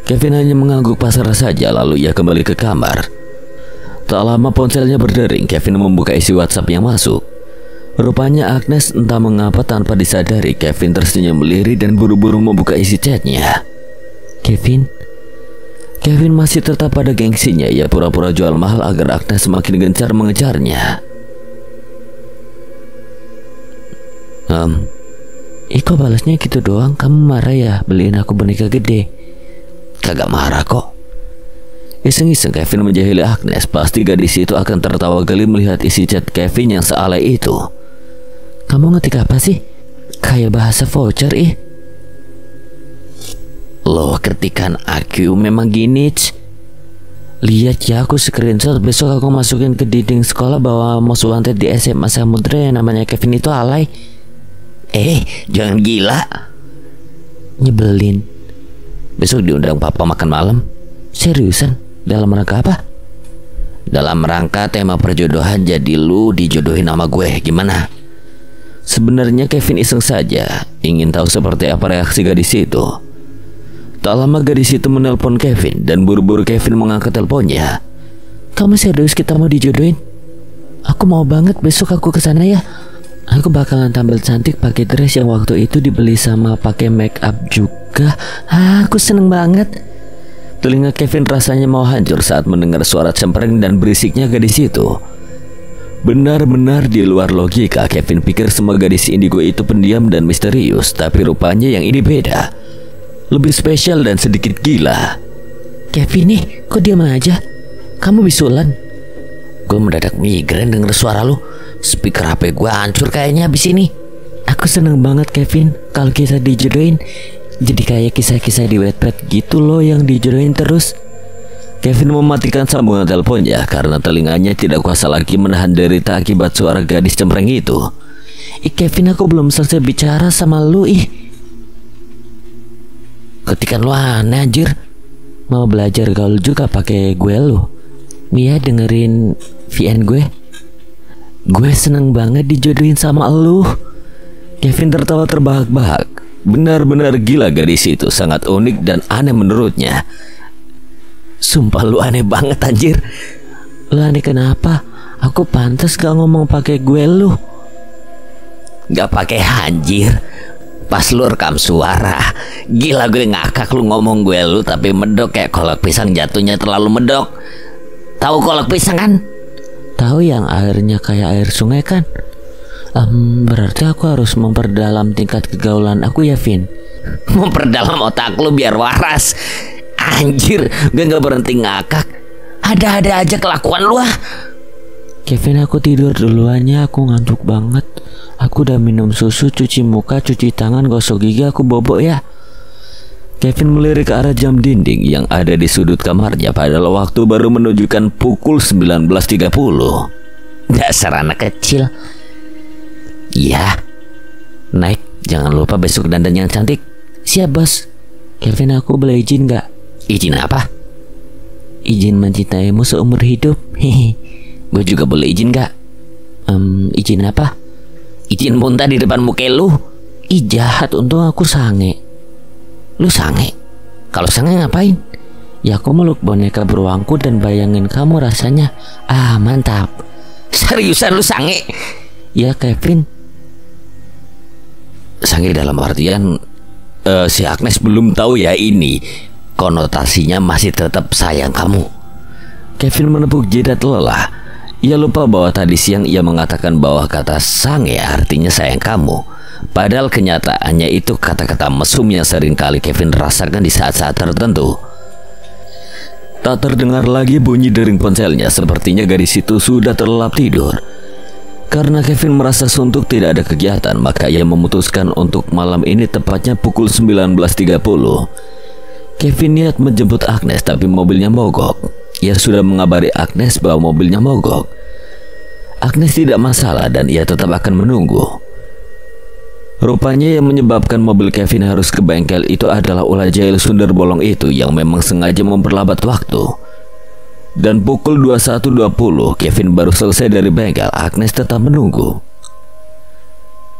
Kevin hanya mengangguk pasrah saja, lalu ia kembali ke kamar. Tak lama ponselnya berdering. Kevin membuka isi WhatsApp yang masuk. Rupanya Agnes entah mengapa tanpa disadari Kevin tersenyum lirih dan buru-buru membuka isi chatnya. Kevin masih tetap pada gengsinya. Ia pura-pura jual mahal agar Agnes semakin gencar mengejarnya. Kok balasnya gitu doang? Kamu marah ya beliin aku boneka gede? Kagak marah kok. Iseng-iseng Kevin menjahili Agnes. Pasti gadis itu akan tertawa geli melihat isi chat Kevin yang sealay itu. Kamu ngetik apa sih? Kayak bahasa voucher ih. Loh, ketikan aku memang gini. Lihat ya, aku screenshot. Besok aku masukin ke dinding sekolah bahwa most wanted di SMA Samudra yang namanya Kevin itu alay. Jangan gila. Nyebelin. Besok diundang Papa makan malam. Seriusan? Dalam rangka apa? Dalam rangka tema perjodohan, jadi lu dijodohin sama gue. Gimana? Sebenarnya Kevin iseng saja, ingin tahu seperti apa reaksi gadis itu. Tak lama gadis itu menelpon Kevin dan buru-buru Kevin mengangkat teleponnya. Kamu serius kita mau dijodohin? Aku mau banget, besok aku kesana ya. Aku bakalan tampil cantik pakai dress yang waktu itu dibeli sama pakai make up juga. Aku seneng banget. Telinga Kevin rasanya mau hancur saat mendengar suara cempreng dan berisiknya gadis itu. Benar-benar di luar logika. Kevin pikir semua gadis indigo itu pendiam dan misterius, tapi rupanya yang ini beda. Lebih spesial dan sedikit gila. Kevin nih, kok diam aja? Kamu bisulan? Gue mendadak migrain denger suara lu. Speaker HP gue hancur kayaknya abis ini. Aku seneng banget Kevin kalau kita dijodohin. Jadi kayak kisah-kisah di Wattpad gitu loh yang dijodohin terus. Kevin mematikan sambungan teleponnya karena telinganya tidak kuasa lagi menahan derita akibat suara gadis cempreng itu. Kevin, aku belum selesai bicara sama lu. Ketikan lu aneh anjir. Mau belajar gaul juga pakai gue lu. Mia dengerin VN gue. Gue seneng banget dijodohin sama lu. Kevin tertawa terbahak-bahak. Benar-benar gila gadis itu, sangat unik dan aneh menurutnya. Sumpah lu aneh banget anjir. Lu aneh kenapa? Aku pantas gak ngomong pakai gue lu. Gak pakai anjir. Pas lu rekam suara, gila gue ngakak lu ngomong gue lu tapi medok kayak kolak pisang, jatuhnya terlalu medok. Tahu kolak pisang kan? Tahu, yang airnya kayak air sungai kan? Berarti aku harus memperdalam tingkat kegaulan aku ya, Vin. Memperdalam otak lu biar waras. Anjir, gue gak berhenti ngakak. Ada-ada aja kelakuan lu ah. Kevin, aku tidur duluannya, aku ngantuk banget. Aku udah minum susu, cuci muka, cuci tangan, gosok gigi, aku bobok ya. Kevin melirik ke arah jam dinding yang ada di sudut kamarnya padahal waktu baru menunjukkan pukul 19.30. Dasar anak kecil. Iya. Naik, jangan lupa besok dandan yang cantik. Siap bos. Kevin, aku boleh izin gak? Izin apa? Izin mencintaimu seumur hidup. Hehe. Gue juga boleh izin gak? Izin apa? Izin muntah di depan muka lu. Ih jahat, untung aku sange. Lu sange? Kalau sange ngapain? Ya aku meluk boneka beruangku dan bayangin kamu rasanya. Ah mantap. Seriusan lu sange? Ya Kevin. Sange dalam artian si Agnes belum tahu ya ini. Konotasinya masih tetap sayang kamu. Kevin menepuk jidat lelah. Ia lupa bahwa tadi siang ia mengatakan bahwa kata sange artinya sayang kamu. Padahal kenyataannya itu kata-kata mesum yang sering kali Kevin rasakan di saat-saat tertentu. Tak terdengar lagi bunyi dering ponselnya. Sepertinya gadis itu sudah terlelap tidur. Karena Kevin merasa suntuk tidak ada kegiatan, maka ia memutuskan untuk malam ini tepatnya pukul 19.30. Kevin niat menjemput Agnes tapi mobilnya mogok. Ia sudah mengabari Agnes bahwa mobilnya mogok. Agnes tidak masalah dan ia tetap akan menunggu. Rupanya yang menyebabkan mobil Kevin harus ke bengkel itu adalah ulah jahil sundar bolong itu yang memang sengaja memperlambat waktu. Dan pukul 21.20 Kevin baru selesai dari bengkel. Agnes tetap menunggu.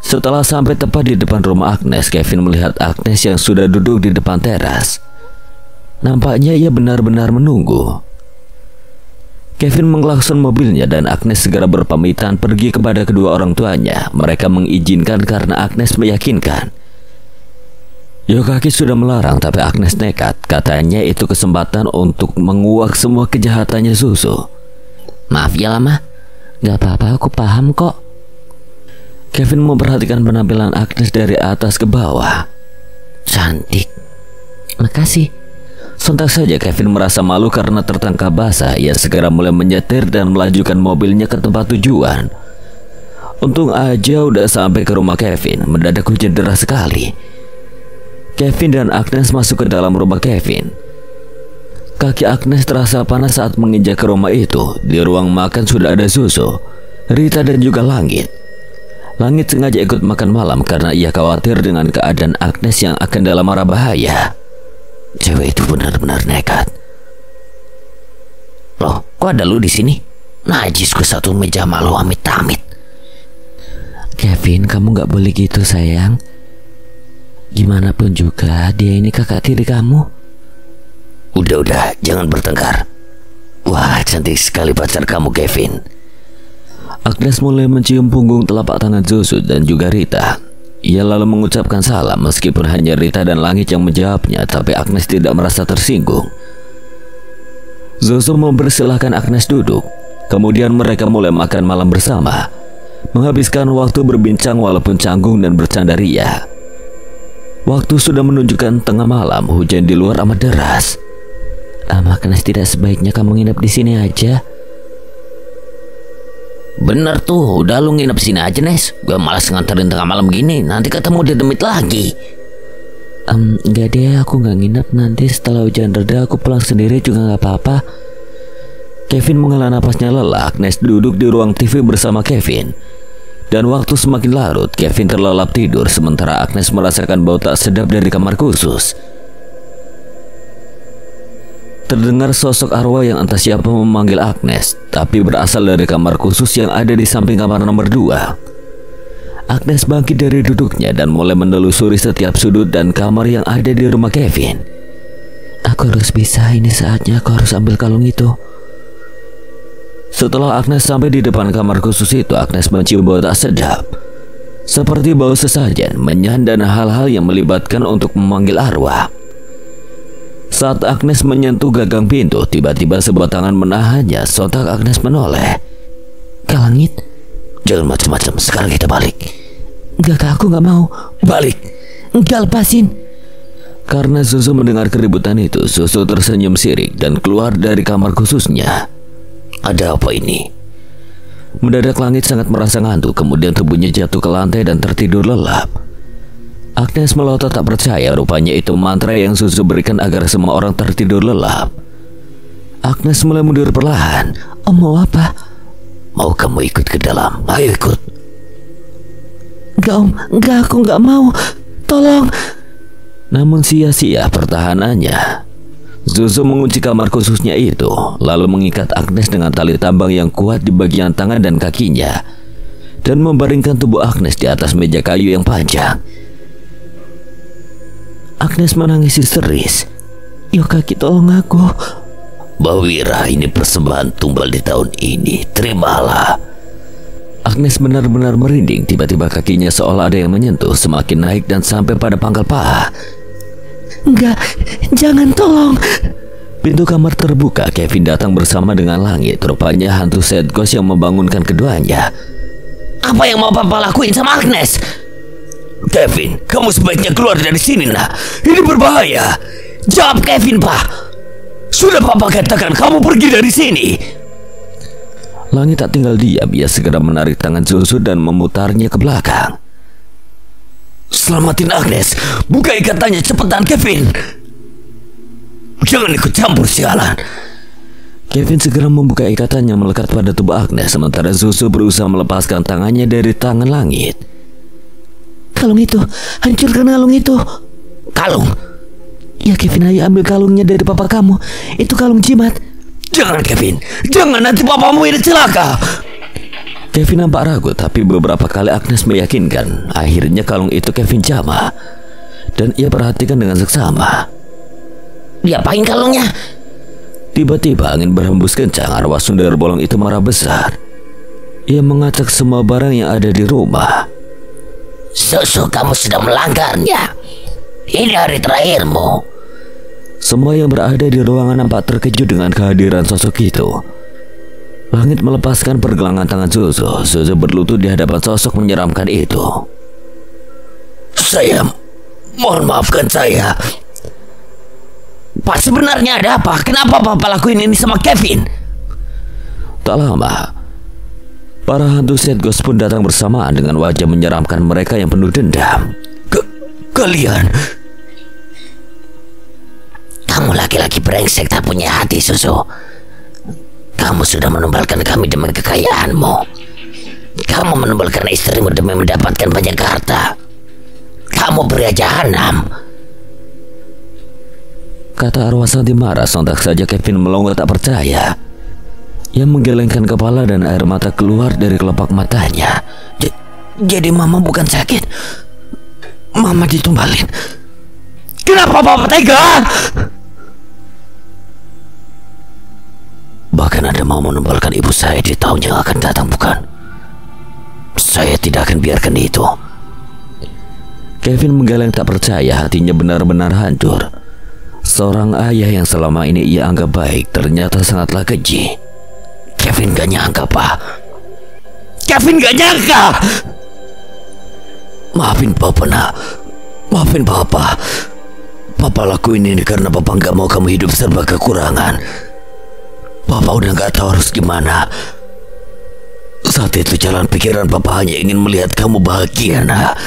Setelah sampai tepat di depan rumah Agnes, Kevin melihat Agnes yang sudah duduk di depan teras. Nampaknya ia benar-benar menunggu. Kevin mengklakson mobilnya dan Agnes segera berpamitan pergi kepada kedua orang tuanya. Mereka mengizinkan karena Agnes meyakinkan. Yokaki sudah melarang tapi Agnes nekat. Katanya itu kesempatan untuk menguak semua kejahatannya Susu. Maaf ya Lama. Gak apa-apa, aku paham kok. Kevin memperhatikan penampilan Agnes dari atas ke bawah. Cantik. Makasih. Sontak saja Kevin merasa malu karena tertangkap basah. Ia segera mulai menyetir dan melajukan mobilnya ke tempat tujuan. Untung aja udah sampai ke rumah Kevin. Mendadak hujan deras sekali. Kevin dan Agnes masuk ke dalam rumah Kevin. Kaki Agnes terasa panas saat menginjak ke rumah itu. Di ruang makan sudah ada Susu, Rita dan juga Langit. Langit sengaja ikut makan malam karena ia khawatir dengan keadaan Agnes yang akan dalam mara bahaya. Cewek itu benar-benar nekat. Loh, kok ada lu di sini? Najis gue satu meja malu amit-amit. Kevin, kamu gak boleh gitu sayang. Gimana pun juga dia ini kakak tiri kamu. Udah, jangan bertengkar. Wah, cantik sekali pacar kamu Kevin. Agnes mulai mencium punggung telapak tangan Susu dan juga Rita. Ia lalu mengucapkan salam meskipun hanya Rita dan Langit yang menjawabnya, tapi Agnes tidak merasa tersinggung. Zozo mempersilahkan Agnes duduk. Kemudian mereka mulai makan malam bersama, menghabiskan waktu berbincang walaupun canggung dan bercanda ria. Waktu sudah menunjukkan tengah malam, hujan di luar amat deras. Agnes, tidak sebaiknya kamu nginep di sini aja. Bener tuh, udah lu nginep sini aja, Nes. Gue malas nganterin tengah malam gini, nanti ketemu di demit lagi. Enggak deh, aku nggak nginep. Nanti setelah hujan reda aku pulang sendiri juga nggak apa-apa. Kevin menghela napasnya lelah. Agnes duduk di ruang TV bersama Kevin. Dan waktu semakin larut, Kevin terlelap tidur sementara Agnes merasakan bau tak sedap dari kamar khusus. Terdengar sosok arwah yang entah siapa memanggil Agnes, tapi berasal dari kamar khusus yang ada di samping kamar nomor 2. Agnes bangkit dari duduknya dan mulai menelusuri setiap sudut dan kamar yang ada di rumah Kevin. Aku harus bisa, ini saatnya aku harus ambil kalung itu. Setelah Agnes sampai di depan kamar khusus itu, Agnes mencium bau tak sedap, seperti bau sesajen, menyan, dan hal-hal yang melibatkan untuk memanggil arwah. Saat Agnes menyentuh gagang pintu, tiba-tiba sebuah tangan menahannya. Sontak Agnes menoleh. Kak Langit, Jangan macam-macam, sekarang kita balik. enggak Kak, aku nggak mau. Balik. Enggak, lepasin. Karena Susu mendengar keributan itu, Susu tersenyum sirik dan keluar dari kamar khususnya. Ada apa ini? Mendadak Langit sangat merasa ngantuk, kemudian tubuhnya jatuh ke lantai dan tertidur lelap. Agnes melotot tak percaya, rupanya itu mantra yang Susu berikan agar semua orang tertidur lelap. Agnes mulai mundur perlahan. Om, mau apa? Mau kamu ikut ke dalam? Ayo ikut. Enggak Om, enggak, aku enggak mau. Tolong. Namun sia-sia pertahanannya. Susu mengunci kamar khususnya itu, lalu mengikat Agnes dengan tali tambang yang kuat di bagian tangan dan kakinya, dan membaringkan tubuh Agnes di atas meja kayu yang panjang. Agnes menangis histeris. Yuk kaki, tolong aku. Mbak Wira, ini persembahan tumbal di tahun ini, terimalah. Agnes benar-benar merinding. Tiba-tiba kakinya seolah ada yang menyentuh, semakin naik dan sampai pada pangkal paha. Enggak, jangan, tolong. Pintu kamar terbuka. Kevin datang bersama dengan Langit. Rupanya hantu Seth Ghost yang membangunkan keduanya. Apa yang mau Papa lakuin sama Agnes? Kevin, kamu sebaiknya keluar dari sini, nak. Ini berbahaya. Jawab Kevin, Pak. Sudah Papa katakan kamu pergi dari sini. Langit tak tinggal diam. Ia segera menarik tangan Susu dan memutarnya ke belakang. Selamatin Agnes. Buka ikatannya cepetan, Kevin. Jangan ikut campur, sialan. Kevin segera membuka ikatan yang melekat pada tubuh Agnes, sementara Susu berusaha melepaskan tangannya dari tangan Langit. Kalung itu, hancurkan kalung itu. Kalung? Ya Kevin, ayo ambil kalungnya dari papa kamu. Itu kalung jimat. Jangan Kevin, jangan, nanti papamu ini celaka. Kevin nampak ragu, tapi beberapa kali Agnes meyakinkan. Akhirnya kalung itu Kevin jamah, dan ia perhatikan dengan seksama. Diapain kalungnya? Tiba-tiba angin berhembus kencang. Arwah Sundar Bolong itu marah besar. Ia mengacak semua barang yang ada di rumah. Susu, kamu sudah melanggarnya. Ini hari terakhirmu. Semua yang berada di ruangan nampak terkejut dengan kehadiran sosok itu. Langit melepaskan pergelangan tangan Susu. Susu berlutut di hadapan sosok menyeramkan itu. Saya mohon maafkan saya. Pak, sebenarnya ada apa? Kenapa Papa lakuin ini sama Kevin? Tak lama, para hantu Seth Ghost pun datang bersamaan dengan wajah menyeramkan mereka yang penuh dendam. Kalian, kamu laki-laki brengsek tak punya hati, Susu. Kamu sudah menumbalkan kami demi kekayaanmu. Kamu menumbalkan istrimu demi mendapatkan banyak harta. Kamu pria jahanam, kata arwah Santi marah. Sontak saja Kevin melongo tak percaya. Ia menggelengkan kepala dan air mata keluar dari kelopak matanya. jadi Mama bukan sakit. Mama ditumbalin. kenapa Papa tega? Bahkan Anda mau menumbalkan ibu saya di tahun yang akan datang, bukan? Saya tidak akan biarkan itu. Kevin menggeleng tak percaya, hatinya benar-benar hancur. Seorang ayah yang selama ini ia anggap baik ternyata sangatlah keji. Kevin gak nyangka, Pak. Kevin gak nyangka. Maafin Papa, nak. Maafin Papa. Papa lakuin ini karena Papa gak mau kamu hidup serba kekurangan. Papa udah gak tahu harus gimana. Saat itu jalan pikiran Papa hanya ingin melihat kamu bahagia, nak.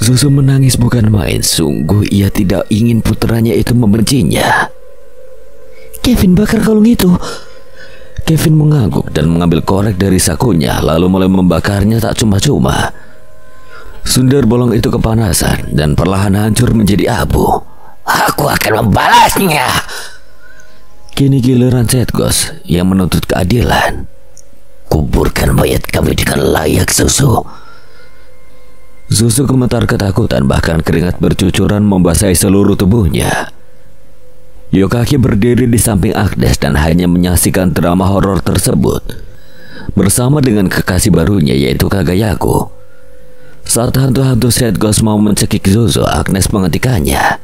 Zozo menangis bukan main. Sungguh ia tidak ingin putranya itu membencinya. Kevin bakar kalung itu. Kevin mengangguk dan mengambil korek dari sakunya, lalu mulai membakarnya tak cuma-cuma. Sundar bolong itu kepanasan dan perlahan hancur menjadi abu. Aku akan membalasnya. Kini giliran Setgos yang menuntut keadilan. Kuburkan mayat kami dengan layak, Zozo. Zozo gemetar ketakutan, bahkan keringat bercucuran membasahi seluruh tubuhnya. Yokaki berdiri di samping Agnes dan hanya menyaksikan drama horor tersebut bersama dengan kekasih barunya, yaitu Kagayaku. Saat hantu-hantu Setgos mau mencekik Zozo, Agnes menghentikannya.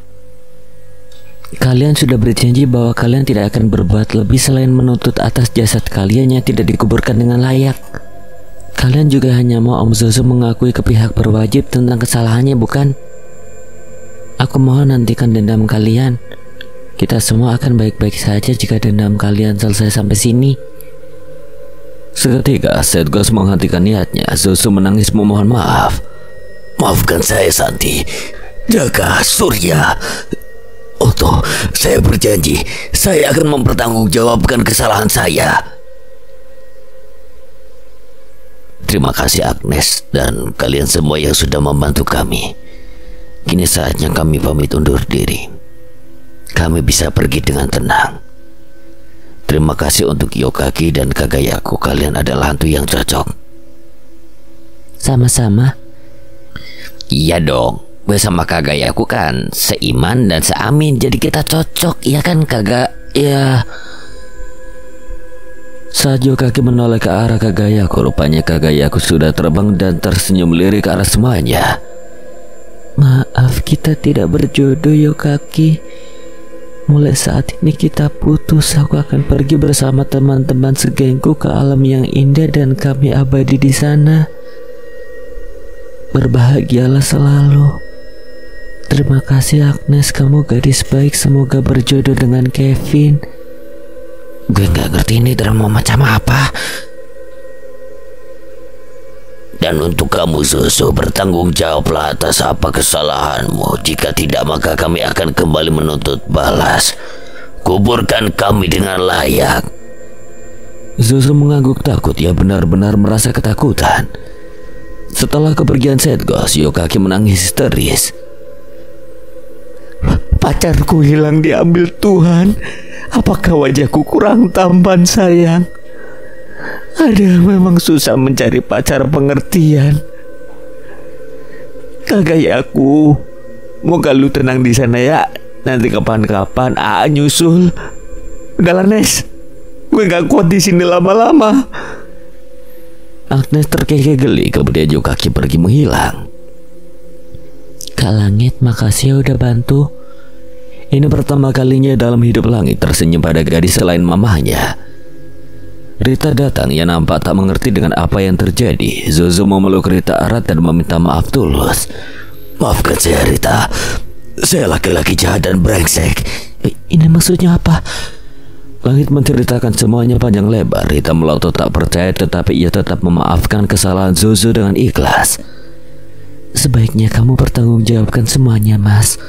Kalian sudah berjanji bahwa kalian tidak akan berbuat lebih selain menuntut atas jasad kalian yang tidak dikuburkan dengan layak. Kalian juga hanya mau Om Zozo mengakui ke pihak berwajib tentang kesalahannya, bukan? Aku mohon hentikan dendam kalian. Kita semua akan baik-baik saja jika dendam kalian selesai sampai sini. Seketika Setgos menghentikan niatnya. Zozo menangis memohon maaf. Maafkan saya, Santi, Jaka, Surya, Otto. Saya berjanji saya akan mempertanggungjawabkan kesalahan saya. Terima kasih Agnes dan kalian semua yang sudah membantu kami. Kini saatnya kami pamit undur diri. Kami bisa pergi dengan tenang. Terima kasih untuk Yokaki dan Kagayaku. Kalian adalah hantu yang cocok. Sama-sama. Iya dong. Gue sama Kagayaku kan seiman dan seamin. Jadi kita cocok. Iya kan Kaga? Ya. Saat Yokaki menoleh ke arah Kagayaku, rupanya Kagayaku sudah terbang dan tersenyum lirik ke arah semuanya. Maaf, kita tidak berjodoh, Yokaki. Mulai saat ini kita putus. Aku akan pergi bersama teman-teman segengku ke alam yang indah dan kami abadi di sana. Berbahagialah selalu. Terima kasih Agnes, kamu gadis baik. Semoga berjodoh dengan Kevin. Gue gak ngerti ini drama macam apa. Dan untuk kamu, Zozo, bertanggung jawablah atas apa kesalahanmu. Jika tidak, maka kami akan kembali menuntut balas. Kuburkan kami dengan layak. Zozo mengangguk takut. Ia benar-benar merasa ketakutan. Setelah kepergian Setgos, Yokaki menangis histeris. Pacarku hilang, diambil Tuhan. Apakah wajahku kurang tampan, sayang? Ada, memang susah mencari pacar pengertian. Kagayaku, moga lu tenang di sana ya. Nanti kapan-kapan nyusul. Udahlah Nes, gue gak kuat di sini lama-lama. Agnes terkekeh geli, kemudian Yokaki pergi menghilang. Kak Langit, makasih ya udah bantu. Ini pertama kalinya dalam hidup Langit tersenyum pada gadis selain mamahnya. Rita datang, ia nampak tak mengerti dengan apa yang terjadi. Zozo memeluk Rita erat dan meminta maaf tulus. Maafkan saya, Rita. Saya laki-laki jahat dan brengsek. Ini maksudnya apa? Langit menceritakan semuanya panjang lebar. Rita melotot tak percaya, tetapi ia tetap memaafkan kesalahan Zozo dengan ikhlas. Sebaiknya kamu bertanggungjawabkan semuanya, Mas.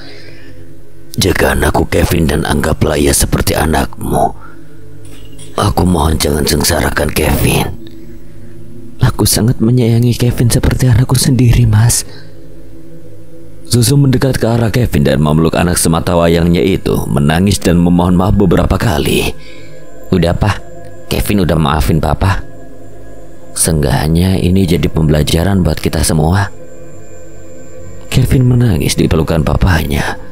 Jaga anakku Kevin dan anggaplah ia seperti anakmu. Aku mohon jangan sengsarakan Kevin. Aku sangat menyayangi Kevin seperti anakku sendiri, Mas. Zozo mendekat ke arah Kevin dan memeluk anak semata wayangnya itu, menangis dan memohon maaf beberapa kali. Udah Pak, Kevin udah maafin Papa. Seenggaknya ini jadi pembelajaran buat kita semua. Kevin menangis di pelukan papanya.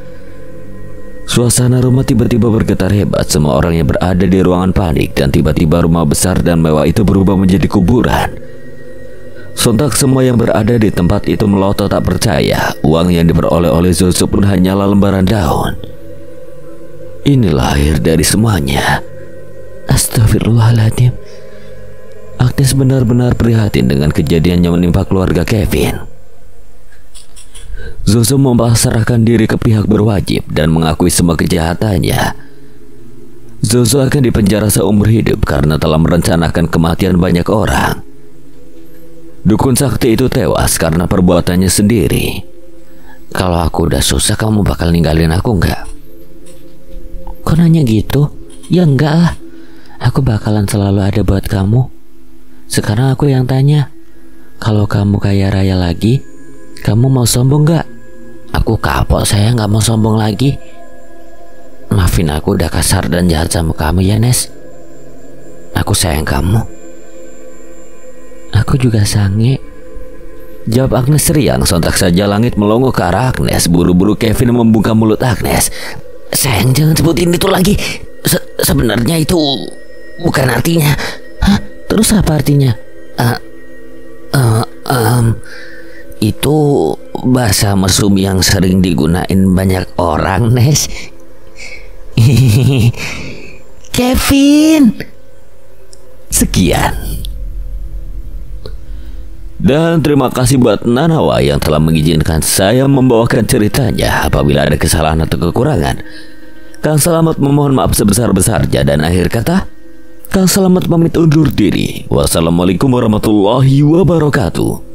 Suasana rumah tiba-tiba bergetar hebat. Semua orang yang berada di ruangan panik, dan tiba-tiba rumah besar dan mewah itu berubah menjadi kuburan. Sontak semua yang berada di tempat itu melotot tak percaya. Uang yang diperoleh oleh Zozo pun hanyalah lembaran daun. Inilah akhir dari semuanya. Astagfirullahaladzim. Agnes benar-benar prihatin dengan kejadian yang menimpa keluarga Kevin. Zozo memasrahkan diri ke pihak berwajib dan mengakui semua kejahatannya. Zozo akan dipenjara seumur hidup karena telah merencanakan kematian banyak orang. Dukun sakti itu tewas karena perbuatannya sendiri. Kalau aku udah susah, kamu bakal ninggalin aku nggak? Kok nanya gitu? Ya enggak lah. Aku bakalan selalu ada buat kamu. Sekarang aku yang tanya, kalau kamu kaya raya lagi, kamu mau sombong gak? Aku kapok, saya nggak mau sombong lagi. Maafin aku udah kasar dan jahat sama kamu ya, Nes. Aku sayang kamu. Aku juga sange, jawab Agnes riang. Sontak saja langit melongo ke arah Agnes. Buru-buru Kevin membuka mulut Agnes. Sayang, jangan sebutin itu lagi. Sebenarnya itu bukan artinya. Hah? Terus apa artinya? Itu bahasa mesum yang sering digunain banyak orang, Nes. Kevin. Sekian. Dan terima kasih buat Nanawa yang telah mengizinkan saya membawakan ceritanya. Apabila ada kesalahan atau kekurangan, Kang Selamat memohon maaf sebesar-besarnya. Dan akhir kata, Kang Selamat pamit undur diri. Wassalamualaikum warahmatullahi wabarakatuh.